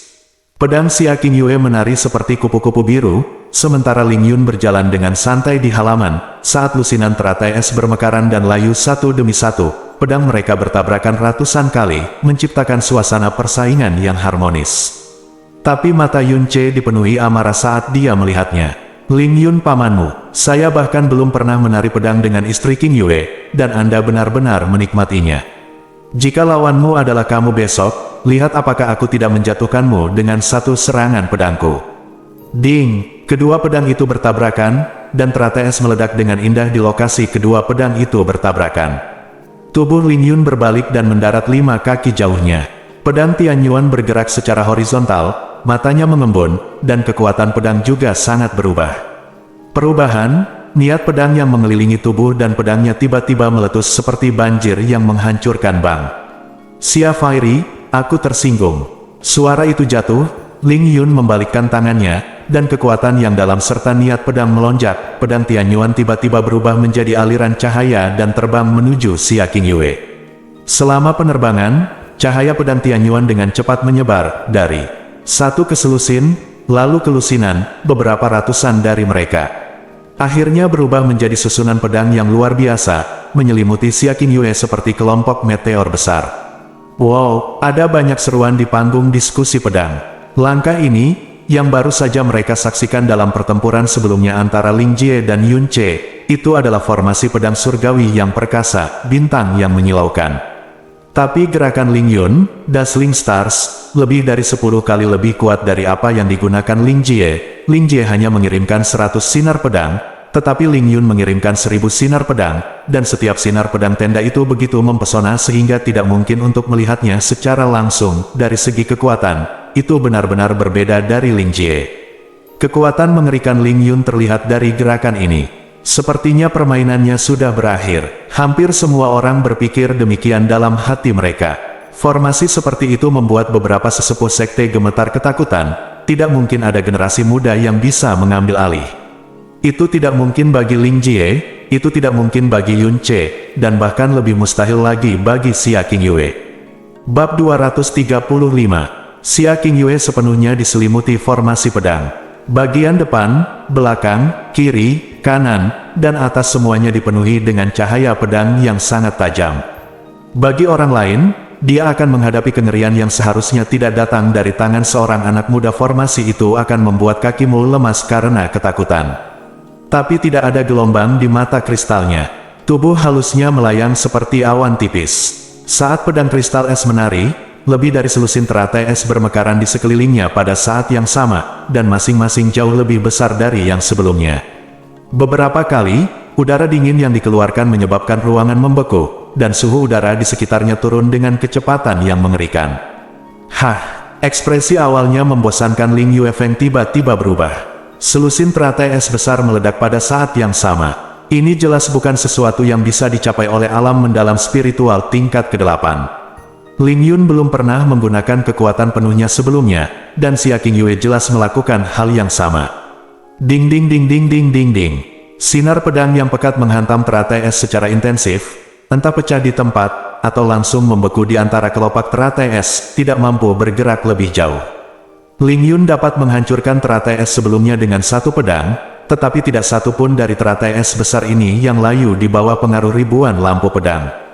S1: Pedang Xia Qingyue menari seperti kupu-kupu biru, sementara Ling Yun berjalan dengan santai di halaman. Saat lusinan teratai es bermekaran dan layu satu demi satu, pedang mereka bertabrakan ratusan kali, menciptakan suasana persaingan yang harmonis. Tapi mata Yun Ce dipenuhi amarah saat dia melihatnya. Ling Yun pamanmu, saya bahkan belum pernah menari pedang dengan istri King Yue, dan Anda benar-benar menikmatinya. Jika lawanmu adalah kamu besok, lihat apakah aku tidak menjatuhkanmu dengan satu serangan pedangku. Ding, kedua pedang itu bertabrakan, dan teratai es meledak dengan indah di lokasi kedua pedang itu bertabrakan. Tubuh Ling Yun berbalik dan mendarat 5 kaki jauhnya. Pedang Tianyuan bergerak secara horizontal, matanya mengembun, dan kekuatan pedang juga sangat berubah. Perubahan, niat pedang yang mengelilingi tubuh dan pedangnya tiba-tiba meletus seperti banjir yang menghancurkan Bang. Xia Fairy, aku tersinggung. Suara itu jatuh, Ling Yun membalikkan tangannya, dan kekuatan yang dalam serta niat pedang melonjak, pedang Tianyuan tiba-tiba berubah menjadi aliran cahaya dan terbang menuju Xia King Yue. Selama penerbangan, cahaya pedang Tianyuan dengan cepat menyebar, dari satu keselusin, lalu kelusinan, beberapa ratusan dari mereka. Akhirnya berubah menjadi susunan pedang yang luar biasa, menyelimuti Xia King Yue seperti kelompok meteor besar. Wow, ada banyak seruan di panggung diskusi pedang. Langkah ini, yang baru saja mereka saksikan dalam pertempuran sebelumnya antara Ling Jie dan Yun Ce, itu adalah formasi pedang surgawi yang perkasa, bintang yang menyilaukan. Tapi gerakan Ling Yun, Dazzling Stars, lebih dari 10 kali lebih kuat dari apa yang digunakan Ling Jie. Ling Jie hanya mengirimkan 100 sinar pedang, tetapi Ling Yun mengirimkan 1000 sinar pedang, dan setiap sinar pedang tenda itu begitu mempesona sehingga tidak mungkin untuk melihatnya secara langsung. Dari segi kekuatan, itu benar-benar berbeda dari Ling Jie. Kekuatan mengerikan Ling Yun terlihat dari gerakan ini. Sepertinya permainannya sudah berakhir. Hampir semua orang berpikir demikian dalam hati mereka. Formasi seperti itu membuat beberapa sesepuh sekte gemetar ketakutan. Tidak mungkin ada generasi muda yang bisa mengambil alih. Itu tidak mungkin bagi Ling Jie, itu tidak mungkin bagi Yun Ce, dan bahkan lebih mustahil lagi bagi Xia King Yue. Bab 235. Xia King Yue sepenuhnya diselimuti formasi pedang. Bagian depan, belakang, kiri, kanan, dan atas semuanya dipenuhi dengan cahaya pedang yang sangat tajam. Bagi orang lain, dia akan menghadapi kengerian yang seharusnya tidak datang dari tangan seorang anak muda. Formasi itu akan membuat kakimu lemas karena ketakutan. Tapi tidak ada gelombang di mata kristalnya. Tubuh halusnya melayang seperti awan tipis. Saat pedang kristal es menari, lebih dari selusin teratai es bermekaran di sekelilingnya pada saat yang sama, dan masing-masing jauh lebih besar dari yang sebelumnya. Beberapa kali, udara dingin yang dikeluarkan menyebabkan ruangan membeku, dan suhu udara di sekitarnya turun dengan kecepatan yang mengerikan. Ekspresi awalnya membosankan Ling Yuefeng tiba-tiba berubah. Selusin teratai es besar meledak pada saat yang sama. Ini jelas bukan sesuatu yang bisa dicapai oleh alam mendalam spiritual tingkat ke-8. Ling Yun belum pernah menggunakan kekuatan penuhnya sebelumnya, dan Xia King Yue jelas melakukan hal yang sama. Ding ding ding ding ding ding ding. Sinar pedang yang pekat menghantam teratai es secara intensif, entah pecah di tempat, atau langsung membeku di antara kelopak teratai es, tidak mampu bergerak lebih jauh. Ling Yun dapat menghancurkan teratai es sebelumnya dengan satu pedang, tetapi tidak satu pun dari teratai es besar ini yang layu di bawah pengaruh ribuan lampu pedang.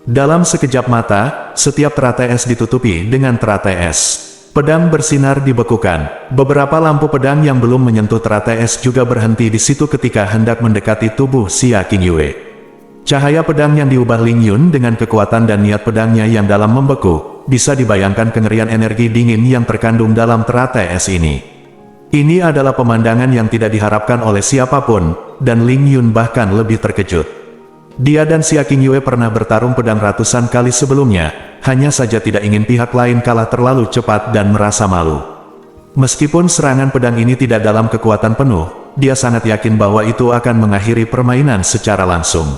S1: Dalam sekejap mata, setiap teratai es ditutupi dengan teratai es. Pedang bersinar dibekukan. Beberapa lampu pedang yang belum menyentuh teratai es juga berhenti di situ ketika hendak mendekati tubuh Xia King Yue. Cahaya pedang yang diubah Ling Yun dengan kekuatan dan niat pedangnya yang dalam membeku, bisa dibayangkan kengerian energi dingin yang terkandung dalam teratai es ini. Ini adalah pemandangan yang tidak diharapkan oleh siapapun, dan Ling Yun bahkan lebih terkejut. Dia dan Xia King Yue pernah bertarung pedang ratusan kali sebelumnya, hanya saja tidak ingin pihak lain kalah terlalu cepat dan merasa malu. Meskipun serangan pedang ini tidak dalam kekuatan penuh, dia sangat yakin bahwa itu akan mengakhiri permainan secara langsung.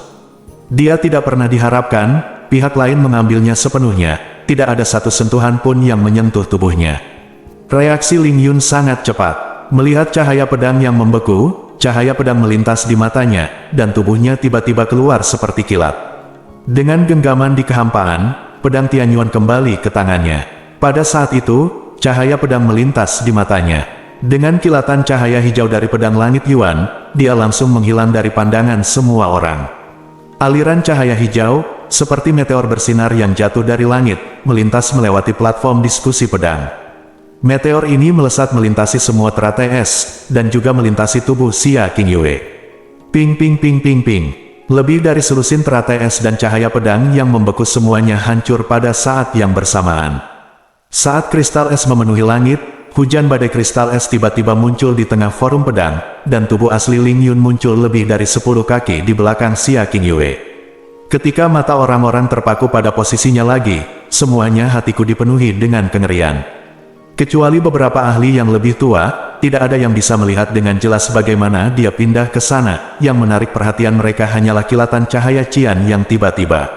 S1: Dia tidak pernah diharapkan, pihak lain mengambilnya sepenuhnya, tidak ada satu sentuhan pun yang menyentuh tubuhnya. Reaksi Ling Yun sangat cepat. Melihat cahaya pedang yang membeku, cahaya pedang melintas di matanya, dan tubuhnya tiba-tiba keluar seperti kilat. Dengan genggaman di kehampaan, pedang Tianyuan kembali ke tangannya. Pada saat itu, cahaya pedang melintas di matanya. Dengan kilatan cahaya hijau dari pedang langit Yuan, dia langsung menghilang dari pandangan semua orang. Aliran cahaya hijau, seperti meteor bersinar yang jatuh dari langit, melintas melewati platform diskusi pedang. Meteor ini melesat melintasi semua teratai es, dan juga melintasi tubuh Xia Qingyue. Ping ping ping ping ping. Lebih dari selusin teratai es dan cahaya pedang yang membeku semuanya hancur pada saat yang bersamaan. Saat kristal es memenuhi langit, hujan badai kristal es tiba-tiba muncul di tengah forum pedang, dan tubuh asli Ling Yun muncul lebih dari 10 kaki di belakang Xia Qingyue. Ketika mata orang-orang terpaku pada posisinya lagi, semuanya hatiku dipenuhi dengan kengerian. Kecuali beberapa ahli yang lebih tua, tidak ada yang bisa melihat dengan jelas bagaimana dia pindah ke sana. Yang menarik perhatian mereka hanyalah kilatan cahaya cian yang tiba-tiba.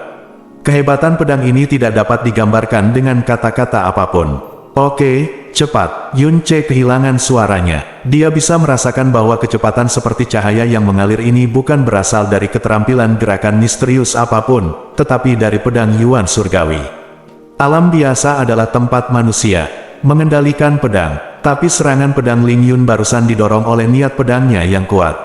S1: Kehebatan pedang ini tidak dapat digambarkan dengan kata-kata apapun. Oke, cepat. Yun Ce kehilangan suaranya. Dia bisa merasakan bahwa kecepatan seperti cahaya yang mengalir ini bukan berasal dari keterampilan gerakan misterius apapun, tetapi dari pedang Yuan surgawi. Alam biasa adalah tempat manusia mengendalikan pedang, tapi serangan pedang Ling Yun barusan didorong oleh niat pedangnya yang kuat.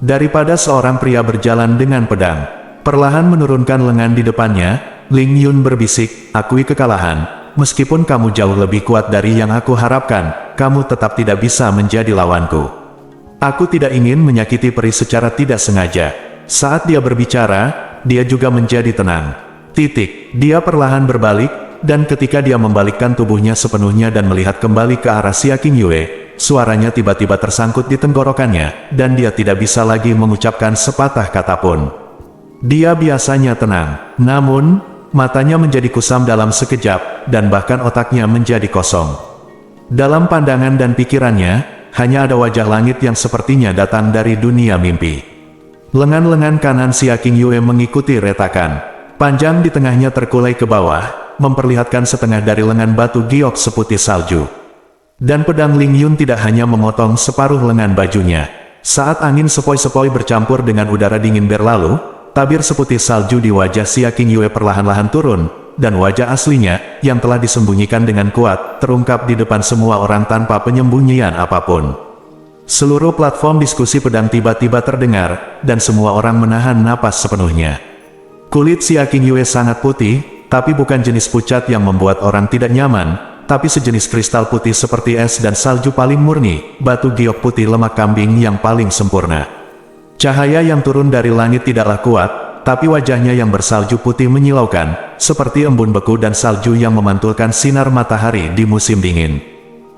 S1: Daripada seorang pria berjalan dengan pedang, perlahan menurunkan lengan di depannya, Ling Yun berbisik, "Akui kekalahan, meskipun kamu jauh lebih kuat dari yang aku harapkan, kamu tetap tidak bisa menjadi lawanku. Aku tidak ingin menyakiti peri secara tidak sengaja." Saat dia berbicara, dia juga menjadi tenang. Dia perlahan berbalik, dan ketika dia membalikkan tubuhnya sepenuhnya dan melihat kembali ke arah Xia Qingyue, suaranya tiba-tiba tersangkut di tenggorokannya, dan dia tidak bisa lagi mengucapkan sepatah kata pun. Dia biasanya tenang, namun, matanya menjadi kusam dalam sekejap, dan bahkan otaknya menjadi kosong. Dalam pandangan dan pikirannya, hanya ada wajah langit yang sepertinya datang dari dunia mimpi. Lengan-lengan kanan Xia Qingyue mengikuti retakan. Panjang di tengahnya terkulai ke bawah, memperlihatkan setengah dari lengan batu giok seputih salju. Dan pedang Ling Yun tidak hanya memotong separuh lengan bajunya. Saat angin sepoi-sepoi bercampur dengan udara dingin berlalu, tabir seputih salju di wajah Xia Qingyue perlahan-lahan turun, dan wajah aslinya, yang telah disembunyikan dengan kuat, terungkap di depan semua orang tanpa penyembunyian apapun. Seluruh platform diskusi pedang tiba-tiba terdengar, dan semua orang menahan napas sepenuhnya. Kulit Xia Qingyue sangat putih, tapi bukan jenis pucat yang membuat orang tidak nyaman, tapi sejenis kristal putih seperti es dan salju paling murni, batu giok putih lemak kambing yang paling sempurna. Cahaya yang turun dari langit tidaklah kuat, tapi wajahnya yang bersalju putih menyilaukan, seperti embun beku dan salju yang memantulkan sinar matahari di musim dingin.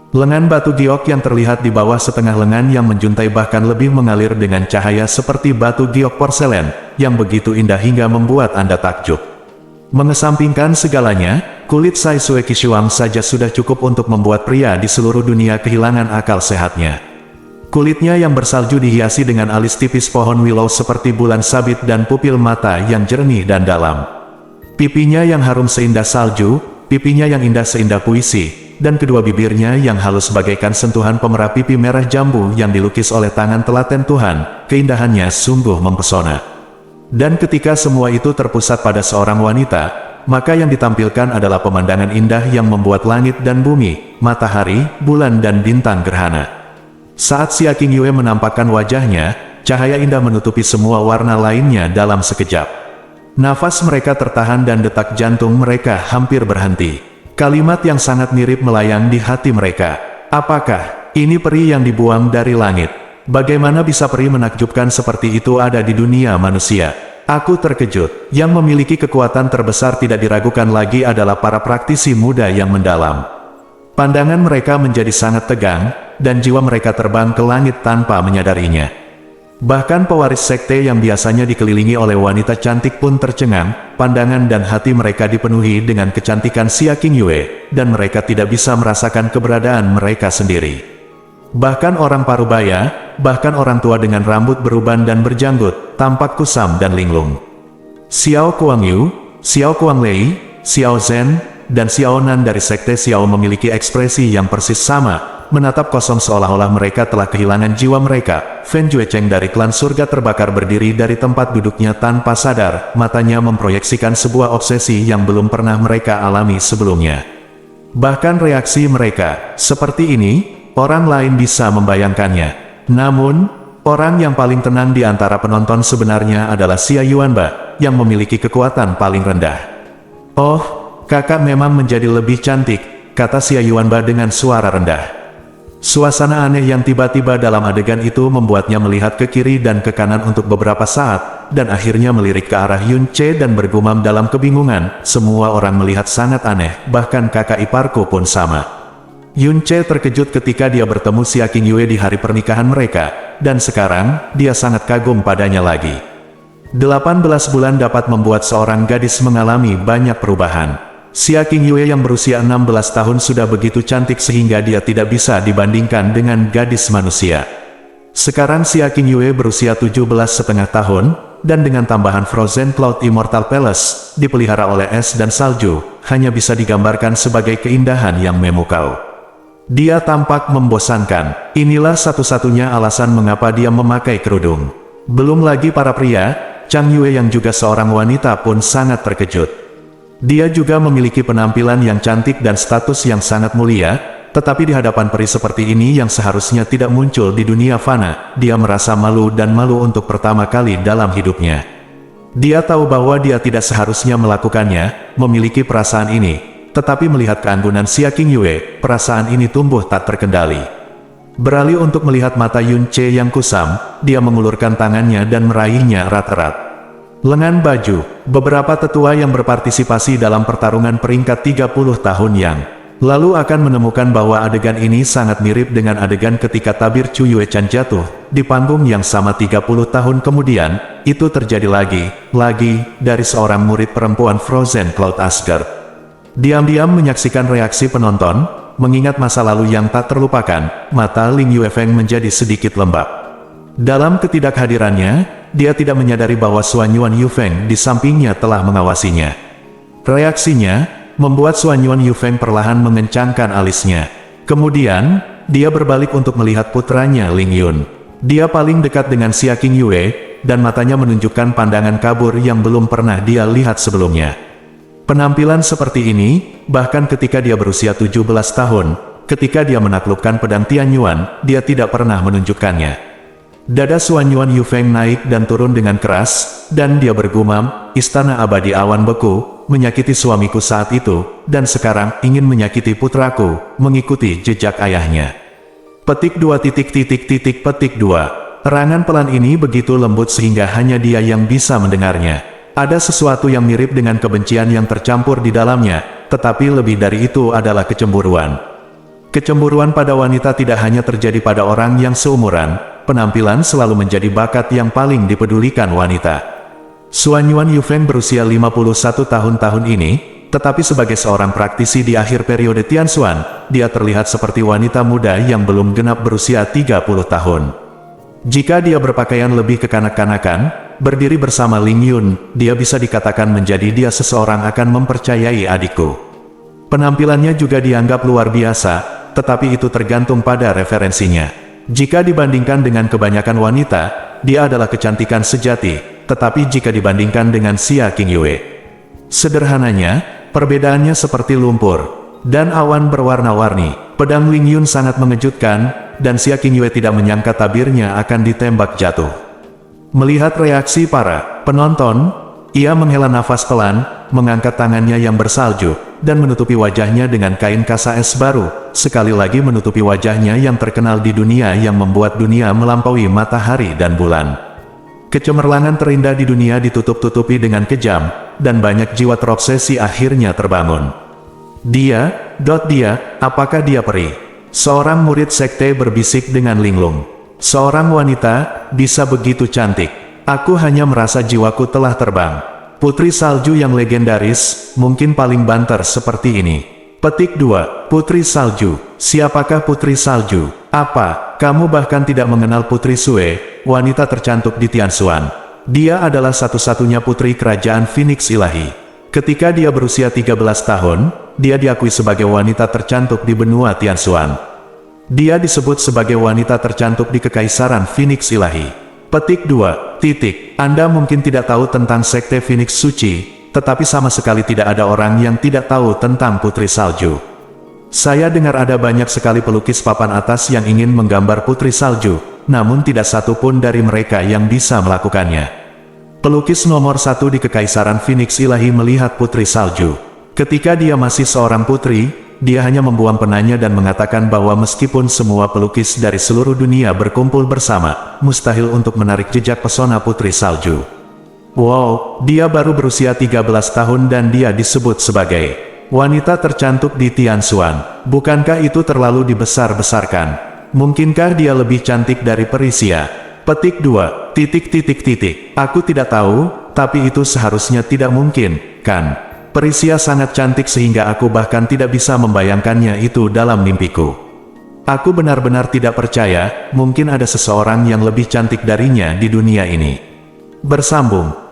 S1: Lengan batu giok yang terlihat di bawah setengah lengan yang menjuntai bahkan lebih mengalir dengan cahaya seperti batu giok porselen, yang begitu indah hingga membuat Anda takjub. Mengesampingkan segalanya, kulit Sai Sue Qishuang saja sudah cukup untuk membuat pria di seluruh dunia kehilangan akal sehatnya. Kulitnya yang bersalju dihiasi dengan alis tipis pohon willow seperti bulan sabit dan pupil mata yang jernih dan dalam. Pipinya yang harum seindah salju, pipinya yang indah seindah puisi, dan kedua bibirnya yang halus bagaikan sentuhan pemerah pipi merah jambu yang dilukis oleh tangan telaten Tuhan, keindahannya sungguh mempesona. Dan ketika semua itu terpusat pada seorang wanita, maka yang ditampilkan adalah pemandangan indah yang membuat langit dan bumi, matahari, bulan dan bintang gerhana. Saat Xia Qingyue menampakkan wajahnya, cahaya indah menutupi semua warna lainnya dalam sekejap. Nafas mereka tertahan dan detak jantung mereka hampir berhenti. Kalimat yang sangat mirip melayang di hati mereka. Apakah ini peri yang dibuang dari langit? Bagaimana bisa peri menakjubkan seperti itu ada di dunia manusia? Aku terkejut. Yang memiliki kekuatan terbesar tidak diragukan lagi adalah para praktisi muda yang mendalam. Pandangan mereka menjadi sangat tegang, dan jiwa mereka terbang ke langit tanpa menyadarinya. Bahkan pewaris sekte yang biasanya dikelilingi oleh wanita cantik pun tercengang, pandangan dan hati mereka dipenuhi dengan kecantikan Xia Qingyue, dan mereka tidak bisa merasakan keberadaan mereka sendiri. Bahkan orang parubaya, bahkan orang tua dengan rambut beruban dan berjanggut, tampak kusam dan linglung. Xiao Kuangyu, Xiao Kuanglei, Xiao Zhen, dan Xiao Nan dari sekte Xiao memiliki ekspresi yang persis sama, menatap kosong seolah-olah mereka telah kehilangan jiwa mereka. Fen Juecheng dari klan surga terbakar berdiri dari tempat duduknya tanpa sadar, matanya memproyeksikan sebuah obsesi yang belum pernah mereka alami sebelumnya. Bahkan reaksi mereka, seperti ini, orang lain bisa membayangkannya. Namun, orang yang paling tenang di antara penonton sebenarnya adalah Xia Yuanba, yang memiliki kekuatan paling rendah. Oh, kakak memang menjadi lebih cantik. kata Xia Yuanba dengan suara rendah. Suasana aneh yang tiba-tiba dalam adegan itu membuatnya melihat ke kiri dan ke kanan untuk beberapa saat, dan akhirnya melirik ke arah Yun Ce dan bergumam dalam kebingungan. Semua orang melihat sangat aneh, bahkan kakak iparku pun sama. Yun Ce terkejut ketika dia bertemu Xia Qingyue di hari pernikahan mereka, dan sekarang, dia sangat kagum padanya lagi. 18 bulan dapat membuat seorang gadis mengalami banyak perubahan. Xia Qingyue yang berusia 16 tahun sudah begitu cantik sehingga dia tidak bisa dibandingkan dengan gadis manusia. Sekarang Xia Qingyue berusia 17,5 tahun, dan dengan tambahan Frozen Cloud Immortal Palace, dipelihara oleh es dan salju, hanya bisa digambarkan sebagai keindahan yang memukau. Dia tampak membosankan. Inilah satu-satunya alasan mengapa dia memakai kerudung. Belum lagi para pria, Chang Yue yang juga seorang wanita pun sangat terkejut. Dia juga memiliki penampilan yang cantik dan status yang sangat mulia, tetapi di hadapan peri seperti ini yang seharusnya tidak muncul di dunia fana, dia merasa malu dan malu untuk pertama kali dalam hidupnya. Dia tahu bahwa dia tidak seharusnya melakukannya, memiliki perasaan ini, tetapi melihat keanggunan Xia Qingyue, perasaan ini tumbuh tak terkendali. Beralih untuk melihat mata Yun Ce yang kusam, dia mengulurkan tangannya dan meraihnya erat-erat. Lengan baju, beberapa tetua yang berpartisipasi dalam pertarungan peringkat 30 tahun yang lalu akan menemukan bahwa adegan ini sangat mirip dengan adegan ketika tabir Chu Yue-chan jatuh di panggung yang sama 30 tahun kemudian. Itu terjadi lagi dari seorang murid perempuan Frozen Cloud Asgard. Diam-diam menyaksikan reaksi penonton, mengingat masa lalu yang tak terlupakan, mata Ling Yuefeng menjadi sedikit lembab. Dalam ketidakhadirannya, dia tidak menyadari bahwa Xuan Yuan Yufeng di sampingnya telah mengawasinya. Reaksinya membuat Xuan Yuan Yufeng perlahan mengencangkan alisnya. Kemudian, dia berbalik untuk melihat putranya Ling Yun. Dia paling dekat dengan Xia Qingyue, dan matanya menunjukkan pandangan kabur yang belum pernah dia lihat sebelumnya. Penampilan seperti ini, bahkan ketika dia berusia 17 tahun, ketika dia menaklukkan pedang Tianyuan, dia tidak pernah menunjukkannya. Dada Xuan Yuan Yufeng naik dan turun dengan keras, dan dia bergumam, istana abadi awan beku, menyakiti suamiku saat itu, dan sekarang ingin menyakiti putraku, mengikuti jejak ayahnya. Petik 2. Petik 2. Erangan pelan ini begitu lembut sehingga hanya dia yang bisa mendengarnya. Ada sesuatu yang mirip dengan kebencian yang tercampur di dalamnya, tetapi lebih dari itu adalah kecemburuan. Kecemburuan pada wanita tidak hanya terjadi pada orang yang seumuran, penampilan selalu menjadi bakat yang paling dipedulikan wanita. Xuan Yuan Yufeng berusia 51 tahun ini, tetapi sebagai seorang praktisi di akhir periode Tianxuan, dia terlihat seperti wanita muda yang belum genap berusia 30 tahun. Jika dia berpakaian lebih kekanak-kanakan, berdiri bersama Ling Yun, dia bisa dikatakan menjadi dia seseorang akan mempercayai adikku. Penampilannya juga dianggap luar biasa, tetapi itu tergantung pada referensinya. Jika dibandingkan dengan kebanyakan wanita, dia adalah kecantikan sejati, tetapi jika dibandingkan dengan Xia Qingyue, sederhananya, perbedaannya seperti lumpur dan awan berwarna-warni. Pedang Ling Yun sangat mengejutkan, dan Xia Qingyue tidak menyangka tabirnya akan ditembak jatuh. Melihat reaksi para penonton, ia menghela nafas pelan, mengangkat tangannya yang bersalju, dan menutupi wajahnya dengan kain kasa es baru, sekali lagi menutupi wajahnya yang terkenal di dunia yang membuat dunia melampaui matahari dan bulan. Kecemerlangan terindah di dunia ditutup-tutupi dengan kejam, dan banyak jiwa terobsesi akhirnya terbangun. Dia, apakah dia peri? Seorang murid sekte berbisik dengan linglung. Seorang wanita, bisa begitu cantik. Aku hanya merasa jiwaku telah terbang. Putri salju yang legendaris, mungkin paling banter seperti ini. Petik 2. Putri salju. Siapakah putri salju? Apa, kamu bahkan tidak mengenal Putri Sue, wanita tercantik di Tianxuan? Dia adalah satu-satunya putri kerajaan Phoenix Ilahi. Ketika dia berusia 13 tahun, dia diakui sebagai wanita tercantik di benua Tianxuan. Dia disebut sebagai wanita tercantik di Kekaisaran Phoenix Ilahi. Petik 2. Anda mungkin tidak tahu tentang sekte Phoenix Suci, tetapi sama sekali tidak ada orang yang tidak tahu tentang Putri Salju. Saya dengar ada banyak sekali pelukis papan atas yang ingin menggambar Putri Salju, namun tidak satu pun dari mereka yang bisa melakukannya. Pelukis nomor 1 di Kekaisaran Phoenix Ilahi melihat Putri Salju. Ketika dia masih seorang putri, dia hanya membuang penanya dan mengatakan bahwa meskipun semua pelukis dari seluruh dunia berkumpul bersama, mustahil untuk menarik jejak pesona putri salju. Wow, dia baru berusia 13 tahun dan dia disebut sebagai wanita tercantik di Tianshuan. Bukankah itu terlalu dibesar-besarkan? Mungkinkah dia lebih cantik dari Perisia? Petik 2. Aku tidak tahu, tapi itu seharusnya tidak mungkin, kan? Perisia sangat cantik sehingga aku bahkan tidak bisa membayangkannya itu dalam mimpiku. Aku benar-benar tidak percaya, mungkin ada seseorang yang lebih cantik darinya di dunia ini. Bersambung.